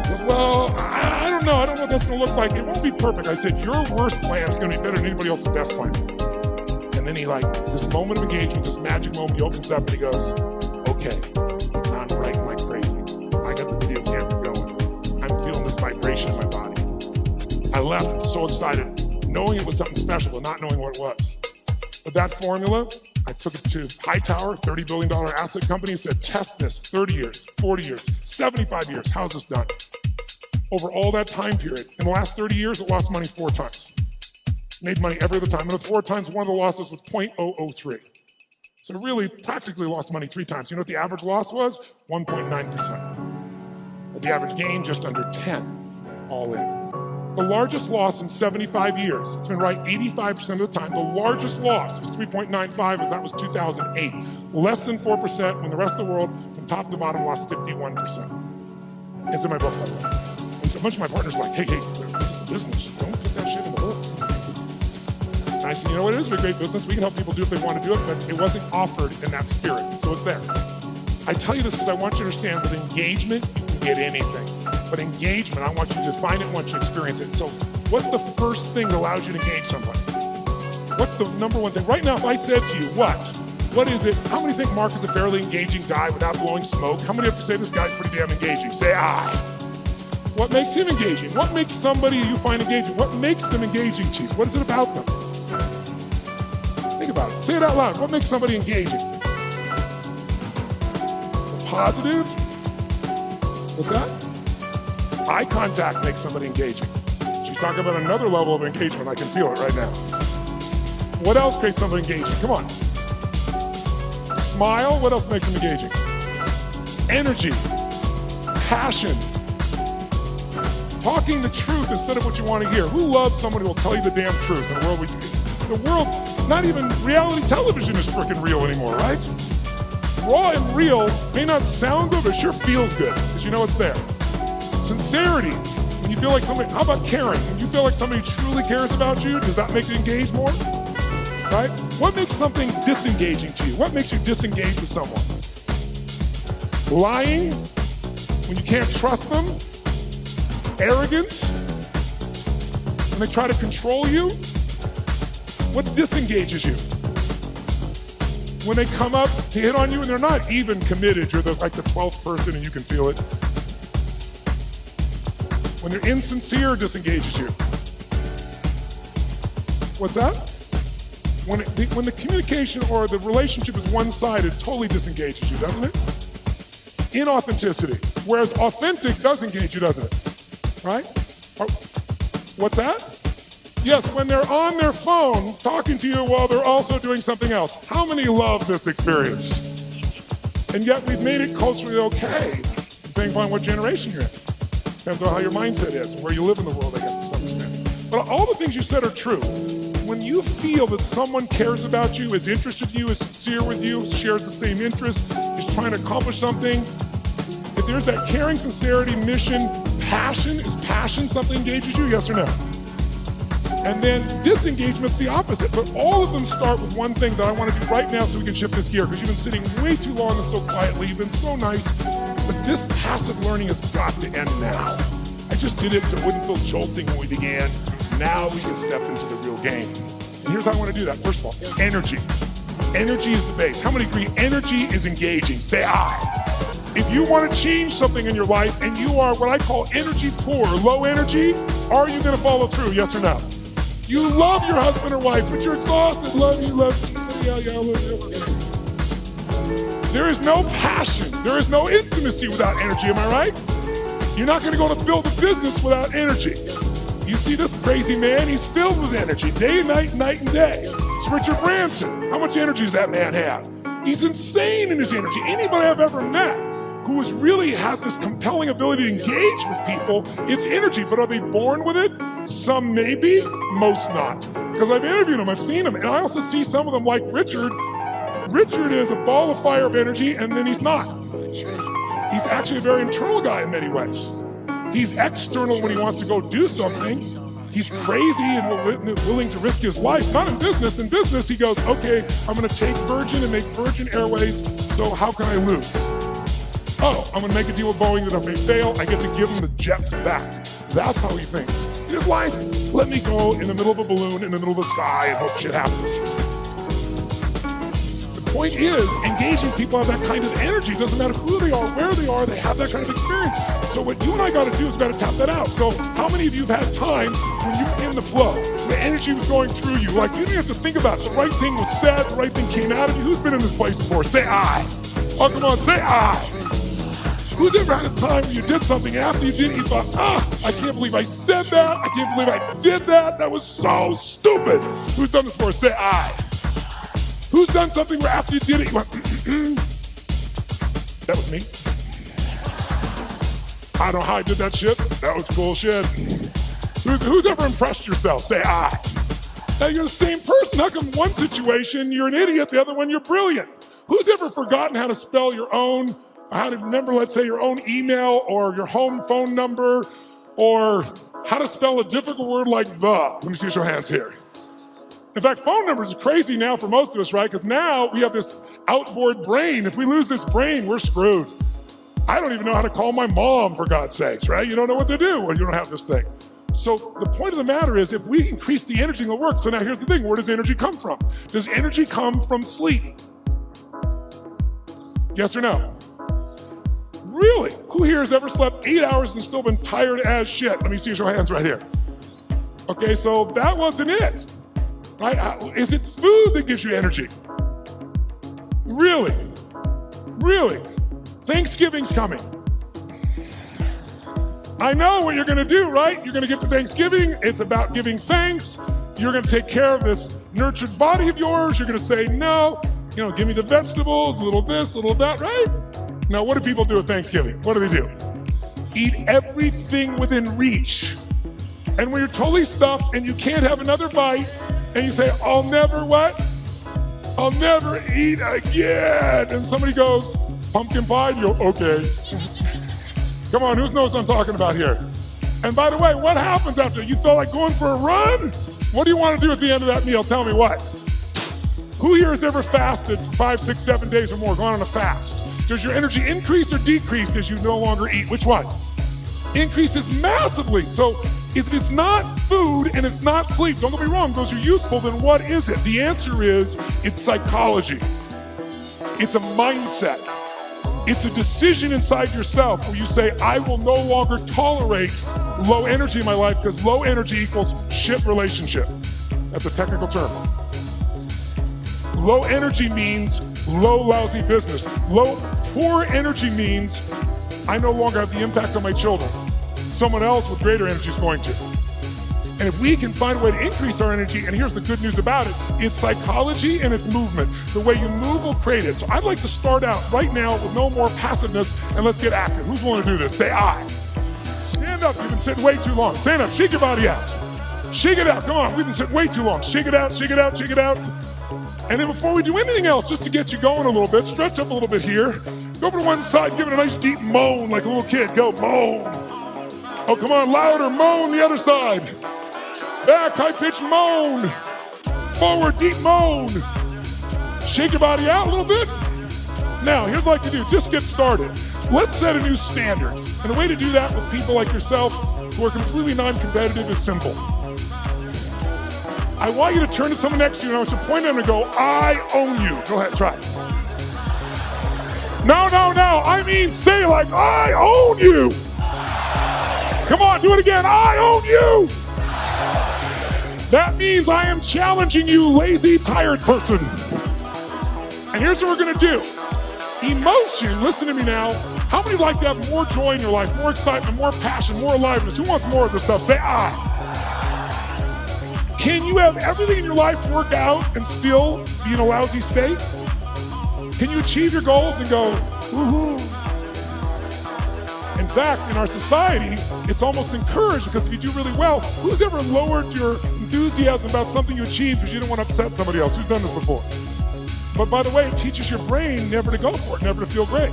He goes, well, I don't know. I don't know what that's going to look like. It won't be perfect. I said, your worst plan is going to be better than anybody else's best plan. And then he this moment of engagement, this magic moment, he opens up and he goes, okay, I'm writing like crazy. I got the video camera going. I'm feeling this vibration in my body. I left so excited, knowing it was something special, but not knowing what it was. But that formula, I took it to Hightower, $30 billion asset company, and said, test this, 30 years, 40 years, 75 years, how's this done? Over all that time period, in the last 30 years, it lost money 4 times. Made money every other time, and the 4 times, one of the losses was 0.003. So really, practically lost money 3 times. You know what the average loss was? 1.9%. But the average gain, just under 10, all in. The largest loss in 75 years, it's been right 85% of the time, the largest loss is 3.95, as that was 2008. Less than 4% when the rest of the world, from top to bottom, lost 51%. It's in my book, by the way. And a bunch of my partners were like, hey, this is a business. Don't put that shit in the book. And I said, you know what, it is a great business. We can help people do it if they want to do it, but it wasn't offered in that spirit. So it's there. I tell you this because I want you to understand with engagement, you can get anything. But engagement, I want you to define it, I want you to experience it. So what's the first thing that allows you to engage somebody? What's the number one thing? Right now, if I said to you, what is it? How many think Mark is a fairly engaging guy without blowing smoke? How many have to say this guy's pretty damn engaging? Say I. What makes him engaging? What makes somebody you find engaging? What makes them engaging to you? What is it about them? Think about it. Say it out loud. What makes somebody engaging? Positive? What's that? Eye contact makes somebody engaging. She's talking about another level of engagement. I can feel it right now. What else creates somebody engaging? Come on. Smile. What else makes them engaging? Energy. Passion. Talking the truth instead of what you want to hear. Who loves someone who will tell you the damn truth in a world the world, not even reality television is freaking real anymore, right? Raw and real may not sound good, but it sure feels good because you know it's there. Sincerity, when you feel like somebody, how about caring? When you feel like somebody truly cares about you, does that make you engage more? Right? What makes something disengaging to you? What makes you disengage with someone? Lying, when you can't trust them? Arrogance, when they try to control you? What disengages you? When they come up to hit on you and they're not even committed, you're like the 12th person and you can feel it. When they're insincere, disengages you. What's that? When the communication or the relationship is one-sided, totally disengages you, doesn't it? Inauthenticity. Whereas authentic does engage you, doesn't it? Right? What's that? Yes, when they're on their phone talking to you while they're also doing something else. How many love this experience? And yet we've made it culturally okay, depending upon what generation you're in. Depends on how your mindset is, where you live in the world, I guess, to some extent. But all the things you said are true. When you feel that someone cares about you, is interested in you, is sincere with you, shares the same interest, is trying to accomplish something, if there's that caring, sincerity, mission, passion, is passion something engages you, yes or no? And then disengagement's the opposite, but all of them start with one thing that I want to do right now so we can shift this gear, because you've been sitting way too long and so quietly, you've been so nice, but this passive learning has got to end now. I just did it so it wouldn't feel jolting when we began. Now we can step into the real game. And here's how I want to do that. First of all, energy. Energy is the base. How many agree energy is engaging? Say I. If you want to change something in your life and you are what I call energy poor, low energy, are you going to follow through, yes or no? You love your husband or wife, but you're exhausted. Love you. So yeah, love you. There is no passion. There is no intimacy without energy, am I right? You're not going to go to build a business without energy. You see this crazy man, he's filled with energy, day and night and day. It's Richard Branson. How much energy does that man have? He's insane in his energy. Anybody I've ever met who really has this compelling ability to engage with people, it's energy, but are they born with it? Some maybe, most not. Because I've interviewed them, I've seen them, and I also see some of them like Richard. Richard is a ball of fire of energy, and then he's not. He's actually a very internal guy in many ways. He's external when he wants to go do something. He's crazy and willing to risk his life. Not in business. In business, he goes, okay, I'm going to take Virgin and make Virgin Airways, so how can I lose? Oh, I'm going to make a deal with Boeing that if they fail, I get to give them the jets back. That's how he thinks. In his life, let me go in the middle of a balloon in the middle of the sky and hope shit happens. The point is, engaging people have that kind of energy. It doesn't matter who they are, where they are, they have that kind of experience. So what you and I got to do is got to tap that out. So how many of you have had times when you were in the flow, the energy was going through you, like you didn't have to think about it. The right thing was said, the right thing came out of you. Who's been in this place before? Say I. Oh, come on, say I. Who's ever had a time when you did something after you did it, you thought, I can't believe I said that. I can't believe I did that. That was so stupid. Who's done this before? Say I. Who's done something where after you did it, you went, that was me. I don't know how I did that shit. That was cool shit. Who's ever impressed yourself? Say I. Now you're the same person. How come one situation you're an idiot, the other one you're brilliant? Who's ever forgotten how to spell your own, how to remember, let's say, your own email or your home phone number? or how to spell a difficult word like the. Let me see your hands here. In fact, phone numbers is crazy now for most of us, right? Because now we have this outboard brain. If we lose this brain, we're screwed. I don't even know how to call my mom, for God's sakes, right? You don't know what to do when you don't have this thing. So the point of the matter is, if we increase the energy in the work, so now here's the thing, where does energy come from? Does energy come from sleep? Yes or no? Really? Who here has ever slept 8 hours and still been tired as shit? Let me see your hands right here. Okay, so that wasn't it. Right? Is it food that gives you energy? Really? Really? Thanksgiving's coming. I know what you're gonna do, right? You're gonna get to Thanksgiving, it's about giving thanks. You're gonna take care of this nurtured body of yours. You're gonna say, no, give me the vegetables, a little this, a little that, right? Now, what do people do at Thanksgiving? What do? Eat everything within reach. And when you're totally stuffed and you can't have another bite, and you say, I'll never what? I'll never eat again. And somebody goes, pumpkin pie? You go, okay. Come on, who knows what I'm talking about here? And by the way, what happens after? You feel like going for a run? What do you want to do at the end of that meal? Tell me what. Who here has ever fasted for 5, 6, 7 days or more, gone on a fast? Does your energy increase or decrease as you no longer eat? Which one? Increases massively. So if it's not food and it's not sleep, don't get me wrong, those are useful, then what is it? The answer is, it's psychology. It's a mindset. It's a decision inside yourself where you say, I will no longer tolerate low energy in my life because low energy equals shit relationship. That's a technical term. Low energy means low, lousy business. Poor energy means I no longer have the impact on my children. Someone else with greater energy is going to. And if we can find a way to increase our energy, and here's the good news about it, it's psychology and it's movement. The way you move will create it. So I'd like to start out right now with no more passiveness, and let's get active. Who's willing to do this? Say I. Stand up, you've been sitting way too long. Stand up, shake your body out. Shake it out, come on, we've been sitting way too long. Shake it out, shake it out, shake it out. And then before we do anything else, just to get you going a little bit, stretch up a little bit here. Go over to one side, give it a nice deep moan like a little kid. Go, moan. Oh, come on, louder, moan the other side. Back, high-pitched moan. Forward, deep moan. Shake your body out a little bit. Now, here's what I like to do. Just get started. Let's set a new standard. And the way to do that with people like yourself who are completely non-competitive is simple. I want you to turn to someone next to you and I want you to point at them and go, I own you. Go ahead, try. No. I mean, say like, I own you. Come on, do it again. I own you. That means I am challenging you, lazy, tired person. And here's what we're gonna do. Emotion, listen to me now. How many would like to have more joy in your life, more excitement, more passion, more aliveness? Who wants more of this stuff? Say I. Can you have everything in your life work out and still be in a lousy state? Can you achieve your goals and go, woohoo? In fact, in our society, it's almost encouraged because if you do really well, who's ever lowered your enthusiasm about something you achieved because you didn't want to upset somebody else? Who's done this before? But by the way, it teaches your brain never to go for it, never to feel great.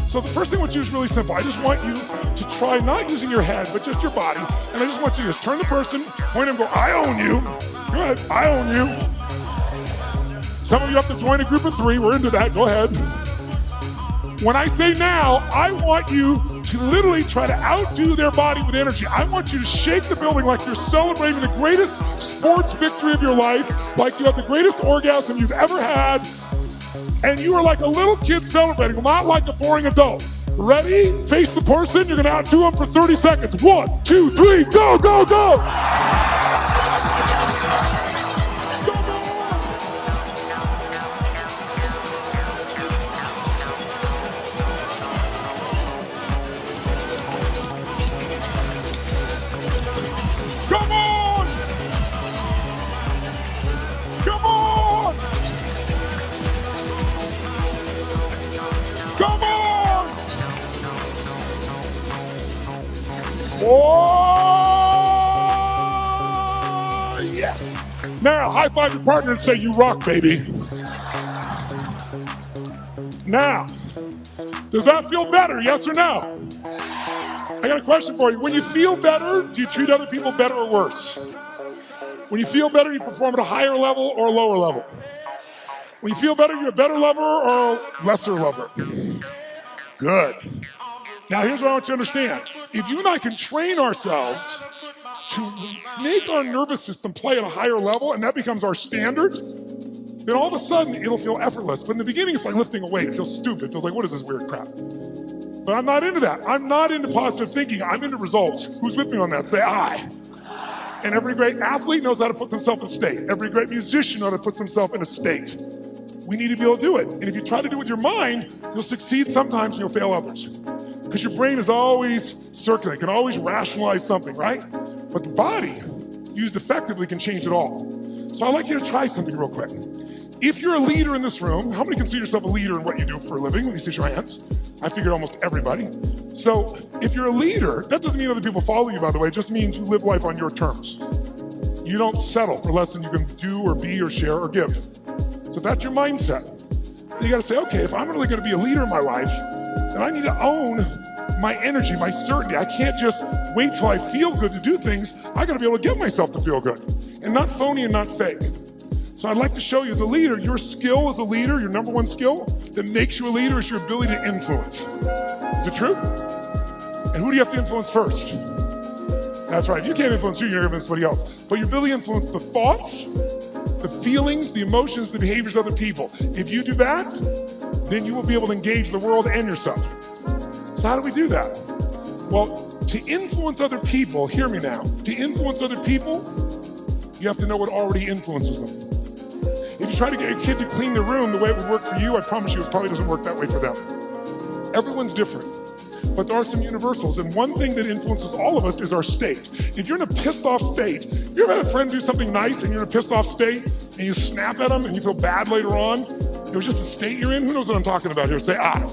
So the first thing I want you to do is really simple. I just want you to try not using your head, but just your body. And I just want you to just turn the person, point and go, I own you. Go ahead, I own you. Some of you have to join a group of 3. We're into that, go ahead. When I say now, I want you to literally try to outdo their body with energy. I want you to shake the building like you're celebrating the greatest sports victory of your life, like you have the greatest orgasm you've ever had, and you are like a little kid celebrating, not like a boring adult. Ready? Face the person, you're gonna outdo them for 30 seconds. 1, 2, 3, go, go, go! Oh, yes. Now, high five your partner and say, you rock, baby. Now, does that feel better, yes or no? I got a question for you. When you feel better, do you treat other people better or worse? When you feel better, you perform at a higher level or a lower level? When you feel better, you're a better lover or a lesser lover? Good. Now here's what I want you to understand. If you and I can train ourselves to make our nervous system play at a higher level, and that becomes our standard, then all of a sudden it'll feel effortless. But in the beginning, it's like lifting a weight. It feels stupid. It feels like, what is this weird crap? But I'm not into that. I'm not into positive thinking. I'm into results. Who's with me on that? Say I. And every great athlete knows how to put themselves in state. Every great musician knows how to put themselves in a state. We need to be able to do it. And if you try to do it with your mind, you'll succeed sometimes and you'll fail others. Because your brain is always circulating, can always rationalize something, right? But the body, used effectively, can change it all. So I'd like you to try something real quick. If you're a leader in this room, how many consider yourself a leader in what you do for a living? Let me see your hands. I figured almost everybody. So if you're a leader, that doesn't mean other people follow you, by the way. It just means you live life on your terms. You don't settle for less than you can do or be or share or give. So if that's your mindset, then you gotta say, okay, if I'm really gonna be a leader in my life, then I need to own my energy, my certainty. I can't just wait till I feel good to do things. I gotta be able to get myself to feel good. And not phony and not fake. So I'd like to show you as a leader, your skill as a leader, your number one skill that makes you a leader is your ability to influence. Is it true? And who do you have to influence first? That's right, if you can't influence you, you're gonna influence somebody else. But your ability to influence the thoughts, the feelings, the emotions, the behaviors of other people. If you do that, then you will be able to engage the world and yourself. So how do we do that? Well, to influence other people, hear me now, to influence other people, you have to know what already influences them. If you try to get a kid to clean the room the way it would work for you, I promise you it probably doesn't work that way for them. Everyone's different, but there are some universals, and one thing that influences all of us is our state. If you're in a pissed off state, you ever had a friend do something nice and you're in a pissed off state and you snap at them and you feel bad later on? It was just the state you're in. Who knows what I'm talking about here? Say, ah.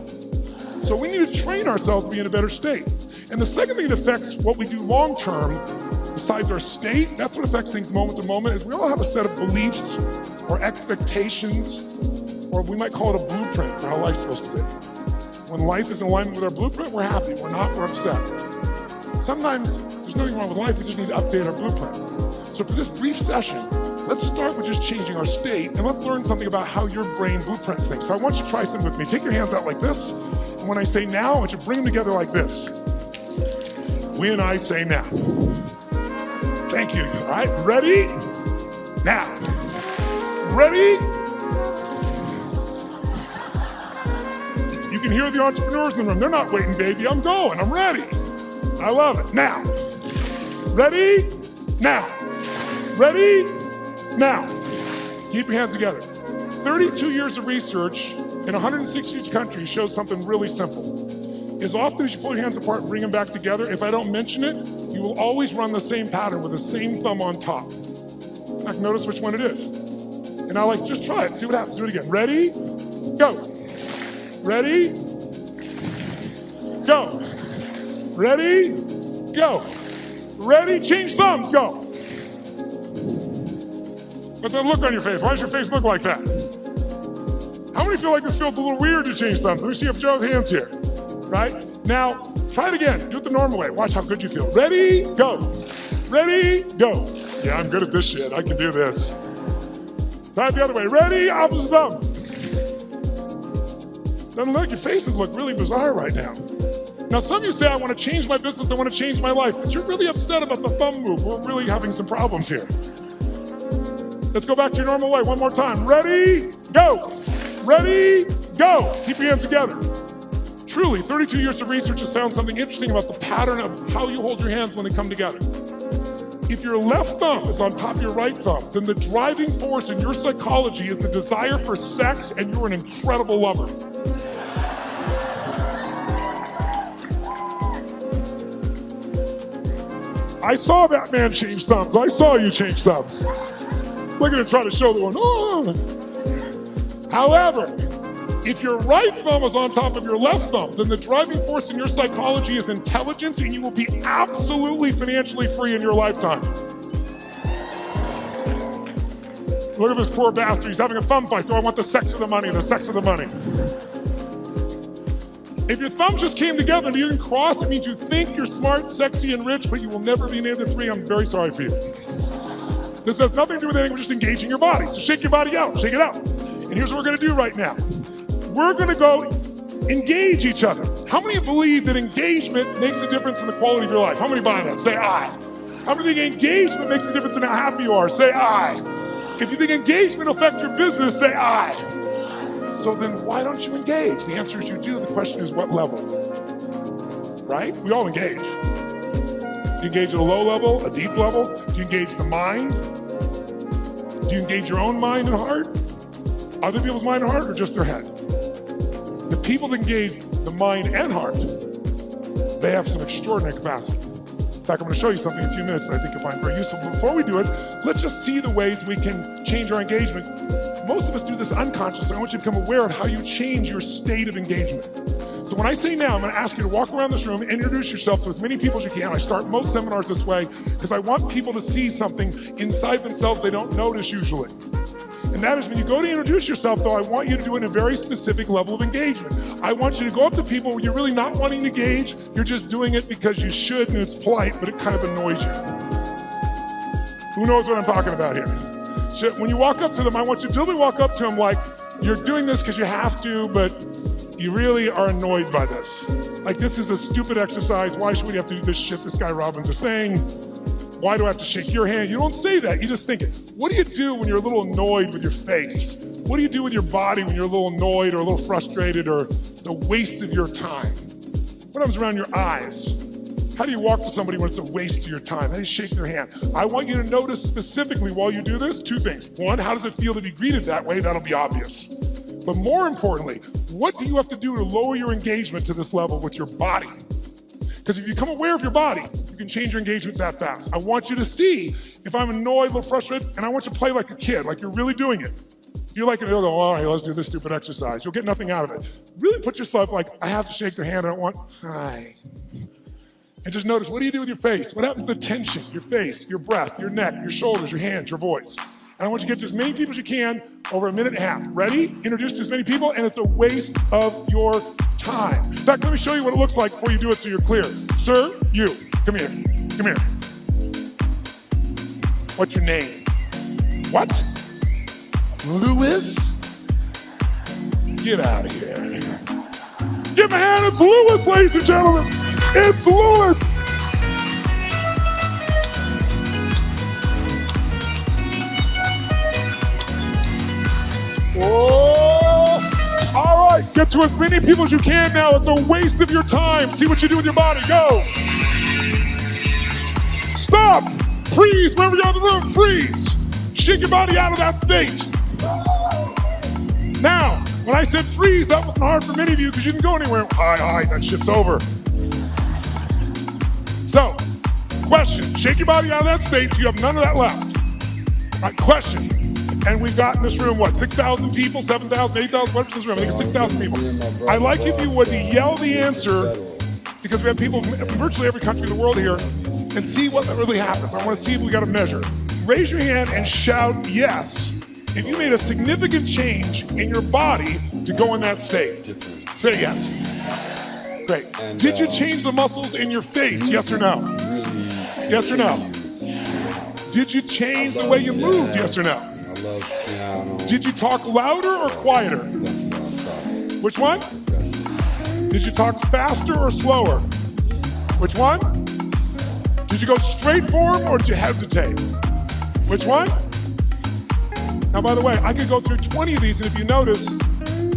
So we need to train ourselves to be in a better state. And the second thing that affects what we do long term, besides our state, that's what affects things moment to moment, is we all have a set of beliefs or expectations, or we might call it a blueprint for how life's supposed to be. When life is in alignment with our blueprint, we're happy. We're not, we're upset. Sometimes there's nothing wrong with life, we just need to update our blueprint. So for this brief session, let's start with just changing our state, and let's learn something about how your brain blueprints things. So I want you to try something with me. Take your hands out like this, and when I say now, I want you to bring them together like this. When I say now. Thank you. All right, ready? Now. Ready? You can hear the entrepreneurs in the room. They're not waiting, baby. I'm going. I'm ready. I love it. Now. Ready? Now. Ready? Now. Keep your hands together. 32 years of research in 160 countries shows something really simple. As often as you pull your hands apart and bring them back together, if I don't mention it, you will always run the same pattern with the same thumb on top. I can notice which one it is. And now, just try it, see what happens. Do it again. Ready? Go. Ready? Go. Ready? Go. Ready? Change thumbs. Go. What's that look on your face? Why does your face look like that? How many feel like this feels a little weird to change thumbs? Let me see if Joe's hands here. Right? Now, try it again. Do it the normal way. Watch how good you feel. Ready? Go. Ready? Go. Yeah, I'm good at this shit. I can do this. Try it the other way. Ready? Opposite thumb. Doesn't look, your faces look really bizarre right now. Now, some of you say, I want to change my business, I want to change my life, but you're really upset about the thumb move. We're really having some problems here. Let's go back to your normal way one more time. Ready? Go. Ready? Go. Keep your hands together. Truly, 32 years of research has found something interesting about the pattern of how you hold your hands when they come together. If your left thumb is on top of your right thumb, then the driving force in your psychology is the desire for sex, and you're an incredible lover. I saw that man change thumbs. I saw you change thumbs. Look at him try to show the one. Oh. However, if your right thumb is on top of your left thumb, then the driving force in your psychology is intelligence, and you will be absolutely financially free in your lifetime. Look at this poor bastard. He's having a thumb fight. Do I want the sex or the money? The sex or the money? If your thumbs just came together and you didn't cross, it means you think you're smart, sexy, and rich, but you will never be any of the three. I'm very sorry for you. This has nothing to do with anything, we're just engaging your body. So shake your body out, shake it out. And here's what we're gonna do right now. We're gonna go engage each other. How many believe that engagement makes a difference in the quality of your life? How many buy that? Say aye. How many think engagement makes a difference in how happy you are? Say aye. If you think engagement will affect your business, say aye. So then why don't you engage? The answer is you do. The question is what level? Right? We all engage. Do you engage at a low level, a deep level? Do you engage the mind? Do you engage your own mind and heart? Other people's mind and heart, or just their head? The people that engage the mind and heart, they have some extraordinary capacity. In fact, I'm going to show you something in a few minutes that I think you'll find very useful. But before we do it, let's just see the ways we can change our engagement. Most of us do this unconsciously. I want you to become aware of how you change your state of engagement. So when I say now, I'm going to ask you to walk around this room and introduce yourself to as many people as you can. I start most seminars this way because I want people to see something inside themselves they don't notice usually. And that is when you go to introduce yourself, though, I want you to do it in a very specific level of engagement. I want you to go up to people where you're really not wanting to engage. You're just doing it because you should and it's polite, but it kind of annoys you. Who knows what I'm talking about here? So when you walk up to them, I want you to literally walk up to them like you're doing this because you have to, but you really are annoyed by this. Like, this is a stupid exercise. Why should we have to do this shit this guy Robbins is saying? Why do I have to shake your hand? You don't say that, you just think it. What do you do when you're a little annoyed with your face? What do you do with your body when you're a little annoyed or a little frustrated or it's a waste of your time? What happens around your eyes? How do you walk to somebody when it's a waste of your time? How do you shake their hand? I want you to notice specifically while you do this, two things. One, how does it feel to be greeted that way? That'll be obvious. But more importantly, what do you have to do to lower your engagement to this level with your body? Because if you become aware of your body, you can change your engagement that fast. I want you to see if I'm annoyed, a little frustrated, and I want you to play like a kid, like you're really doing it. If you're like, you'll go, all right, let's do this stupid exercise. You'll get nothing out of it. Really put yourself like, I have to shake their hand. I don't want, hi. And just notice, what do you do with your face? What happens to the tension? Your face, your breath, your neck, your shoulders, your hands, your voice. And I want you to get to as many people as you can over a minute and a half. Ready? Introduce to as many people, and it's a waste of your time. In fact, let me show you what it looks like before you do it so you're clear. Sir, you, come here, come here. What's your name? What? Lewis? Get out of here. Give him a hand, it's Lewis, ladies and gentlemen. It's Lewis. Oh, all right, get to as many people as you can now. It's a waste of your time. See what you do with your body, go. Stop, freeze, wherever you're in the room, freeze. Shake your body out of that state. Now, when I said freeze, that wasn't hard for many of you because you didn't go anywhere. Hi, that shit's over. So, question, shake your body out of that state so you have none of that left. All right, question. And we've got in this room, what, 6,000 people, 7,000, 8,000, what's this room? I think it's 6,000 people. I'd like if you would to yell the answer, because we have people from virtually every country in the world here, and see what really happens. I want to see if we got a measure. Raise your hand and shout yes if you made a significant change in your body to go in that state. Say yes. Great. Did you change the muscles in your face? Yes or no? Yes or no? Did you change the way you moved? Yes or no? Did you talk louder or quieter? Which one? Did you talk faster or slower? Which one? Did you go straight for him or did you hesitate? Which one? Now, by the way, I could go through 20 of these, and if you notice,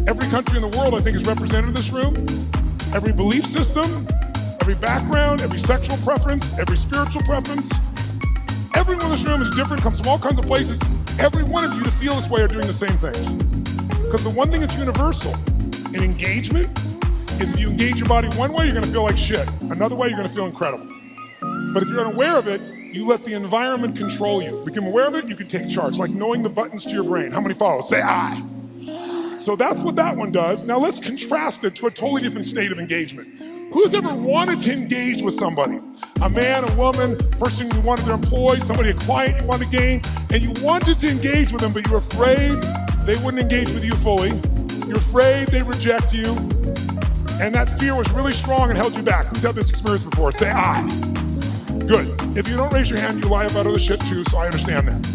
every country in the world, I think, is represented in this room. Every belief system, every background, every sexual preference, every spiritual preference. Everyone in this room is different, comes from all kinds of places. Every one of you to feel this way are doing the same things. Because the one thing that's universal in engagement is if you engage your body one way, you're gonna feel like shit. Another way, you're gonna feel incredible. But if you're unaware of it, you let the environment control you. Become aware of it, you can take charge, like knowing the buttons to your brain. How many follow? Say aye. So that's what that one does. Now let's contrast it to a totally different state of engagement. Who's ever wanted to engage with somebody? A man, a woman, person you wanted to employ, somebody, a client you wanted to gain, and you wanted to engage with them, but you were afraid they wouldn't engage with you fully. You're afraid they reject you. and that fear was really strong and held you back? Who's had this experience before? Say I. Good. If you don't raise your hand, you lie about other shit too, so I understand that.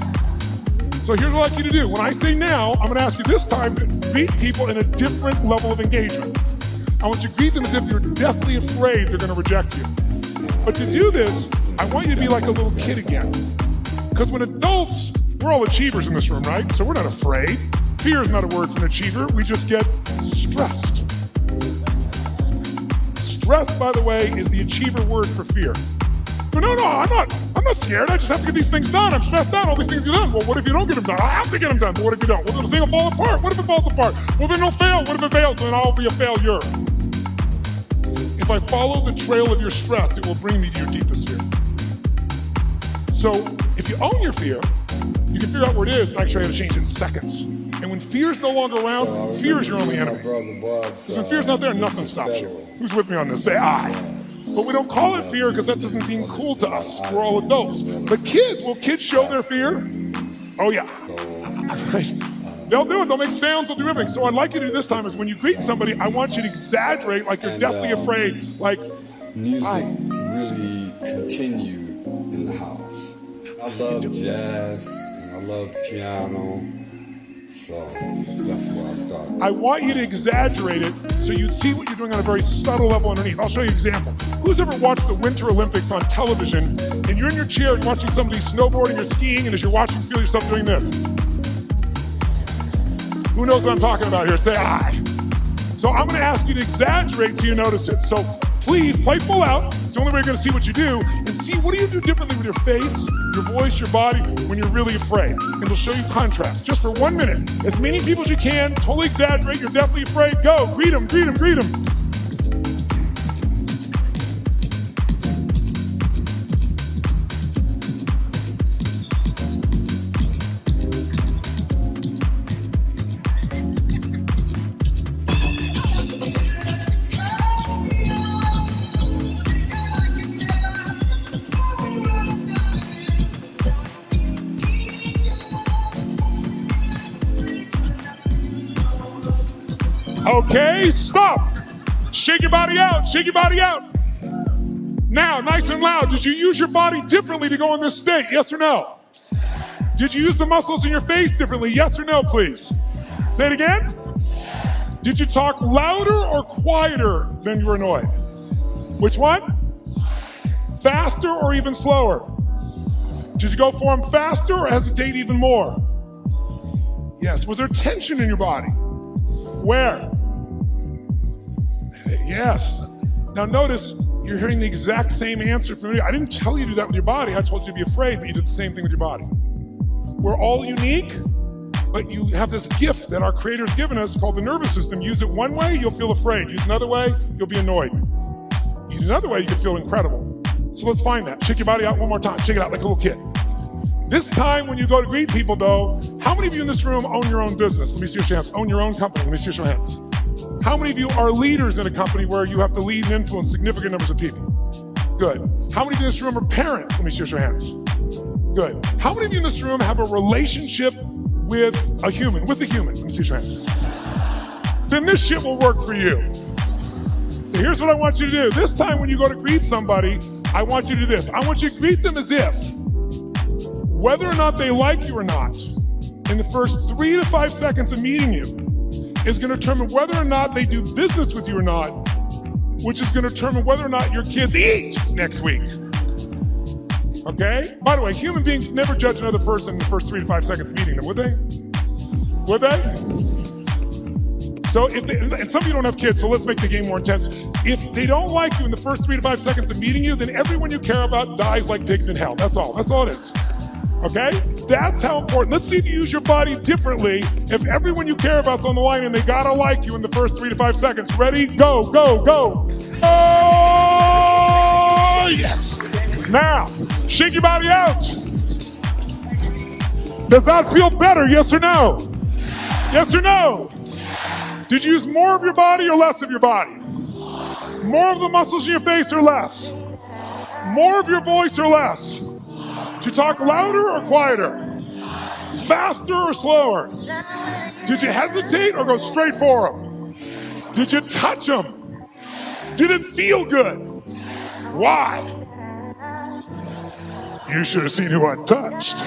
So here's what I'd like you to do. When I say now, I'm gonna ask you this time to greet people in a different level of engagement. I want you to greet them as if you're deathly afraid they're gonna reject you. But to do this, I want you to be like a little kid again. Because when adults, we're all achievers in this room, right? So we're not afraid. Fear is not a word for an achiever. We just get stressed. Stress, by the way, is the achiever word for fear. But no, I'm not scared. I just have to get these things done. I'm stressed out. All these things are done. Well, what if you don't get them done? I have to get them done. But what if you don't? Well, the thing will fall apart. What if it falls apart? Well, then it'll fail. What if it fails? Then I'll be a failure. If I follow the trail of your stress, it will bring me to your deepest fear. So if you own your fear, you can figure out where it is and actually how to change it in seconds. And when fear is no longer around, fear is your only enemy. Because when fear's not there, nothing stops you. Who's with me on this? Say I. But we don't call it fear because that doesn't seem cool to us. We're all adults. But kids, will kids show their fear? Oh yeah. They'll do it. They'll make sounds. They'll do everything. So what I'd like you to do this time is when you greet somebody, I want you to exaggerate like you're deathly afraid. Like, music hi. really continue in the house. I love jazz and I love piano. So that's where I started. I want you to exaggerate it so you'd see what you're doing on a very subtle level underneath. I'll show you an example. Who's ever watched the Winter Olympics on television and you're in your chair and watching somebody snowboarding or skiing, and as you're watching, you feel yourself doing this? Who knows what I'm talking about here? Say I. So I'm going to ask you to exaggerate so you notice it. So please play full out. It's the only way you're going to see what you do, and see what do you do differently with your face, your voice, your body when you're really afraid. And it'll show you contrast just for 1 minute. As many people as you can, totally exaggerate. You're deathly afraid. Go. Greet them, greet them, greet them. Okay, stop. Shake your body out, shake your body out. Now, nice and loud, did you use your body differently to go in this state? Yes or no? Did you use the muscles in your face differently? Yes or no, please? Say it again. Did you talk louder or quieter than you were annoyed? Which one? Faster or even slower? Did you go for them faster or hesitate even more? Yes. Was there tension in your body? Where? Yes. Now notice, you're hearing the exact same answer from me. I didn't tell you to do that with your body. I told you to be afraid, but you did the same thing with your body. We're all unique, but you have this gift that our Creator's given us called the nervous system. Use it one way, you'll feel afraid. Use another way, you'll be annoyed. Use another way, you can feel incredible. So let's find that. Shake your body out one more time. Shake it out like a little kid. This time when you go to greet people though, how many of you in this room own your own business? Let me see your hands. Own your own company. Let me see your hands. How many of you are leaders in a company where you have to lead and influence significant numbers of people? Good. How many of you in this room are parents? Let me see your hands. Good. How many of you in this room have a relationship with a human? Let me see your hands. Then this shit will work for you. So here's what I want you to do. This time when you go to greet somebody, I want you to do this. I want you to greet them as if, whether or not they like you or not, in the first 3 to 5 seconds of meeting you, is going to determine whether or not they do business with you or not, which is going to determine whether or not your kids eat next week. Okay? By the way, human beings never judge another person in the first 3 to 5 seconds of meeting them, would they? Would they? So if they, and some of you don't have kids, so let's make the game more intense. If they don't like you in the first 3 to 5 seconds of meeting you, then everyone you care about dies like pigs in hell. That's all. That's all it is. Okay? That's how important. Let's see if you use your body differently if everyone you care about's on the line and they gotta like you in the first 3 to 5 seconds. Ready? Go, go, go. Oh, yes. Now, shake your body out. Does that feel better? Yes or no? Yes or no? Did you use more of your body or less of your body? More of the muscles in your face or less? More of your voice or less? Did you talk louder or quieter? Faster or slower? Did you hesitate or go straight for them? Did you touch them? Did it feel good? Why? You should have seen who I touched.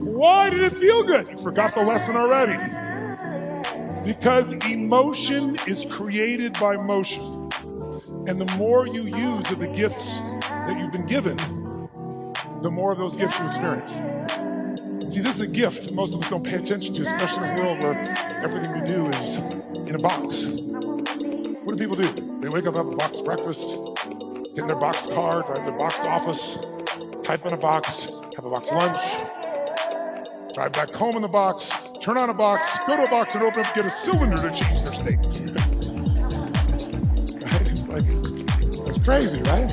Why did it feel good? You forgot the lesson already. Because emotion is created by motion. And the more you use of the gifts that you've been given, the more of those gifts you experience. See, this is a gift most of us don't pay attention to, especially in a world where everything we do is in a box. What do people do? They wake up, have a box breakfast, get in their box car, drive to their box office, type in a box, have a box lunch, drive back home in the box, turn on a box, go to a box and open up, get a cylinder to change their state. Right? It's like, that's crazy, right?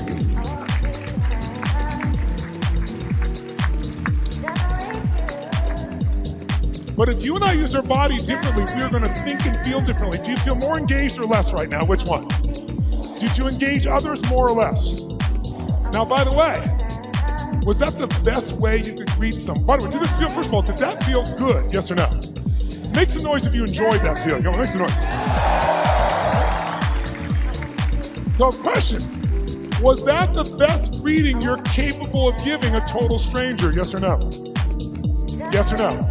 But if you and I use our body differently, we are going to think and feel differently. Do you feel more engaged or less right now? Which one? Did you engage others more or less? Now, by the way, was that the best way you could greet someone? By the way, did it feel, first of all, did that feel good? Yes or no? Make some noise if you enjoyed that feeling. Come on, make some noise. So, question, was that the best greeting you're capable of giving a total stranger? Yes or no? Yes or no?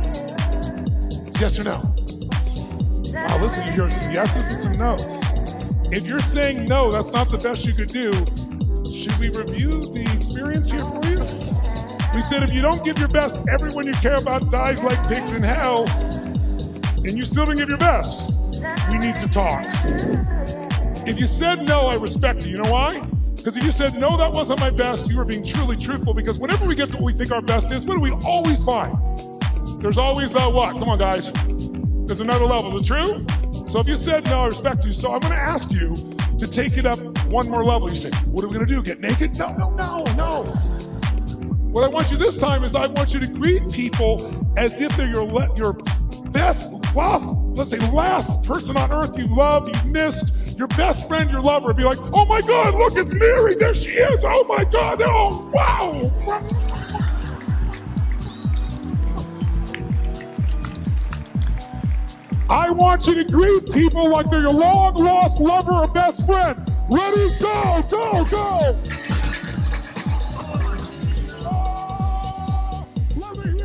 Yes or no? Wow, listen, you hear some yeses and some no's. If you're saying no, that's not the best you could do, should we review the experience here for you? We said if you don't give your best, everyone you care about dies like pigs in hell, and you still didn't give your best. We need to talk. If you said no, I respect you. You know why? Because if you said no, that wasn't my best, you were being truly truthful, because whenever we get to what we think our best is, what do we always find? There's always what? Come on, guys. There's another level. Is it true? So if you said no, I respect you. So I'm going to ask you to take it up one more level. You say, what are we going to do? Get naked? No. What I want you this time is I want you to greet people as if they're your best, last person on earth you love, you missed, your best friend, your lover. Be like, oh my God, look, it's Mary. There she is. Oh my God. Oh, wow. I want you to greet people like they're your long-lost lover or best friend. Ready? Go, go, go! Let me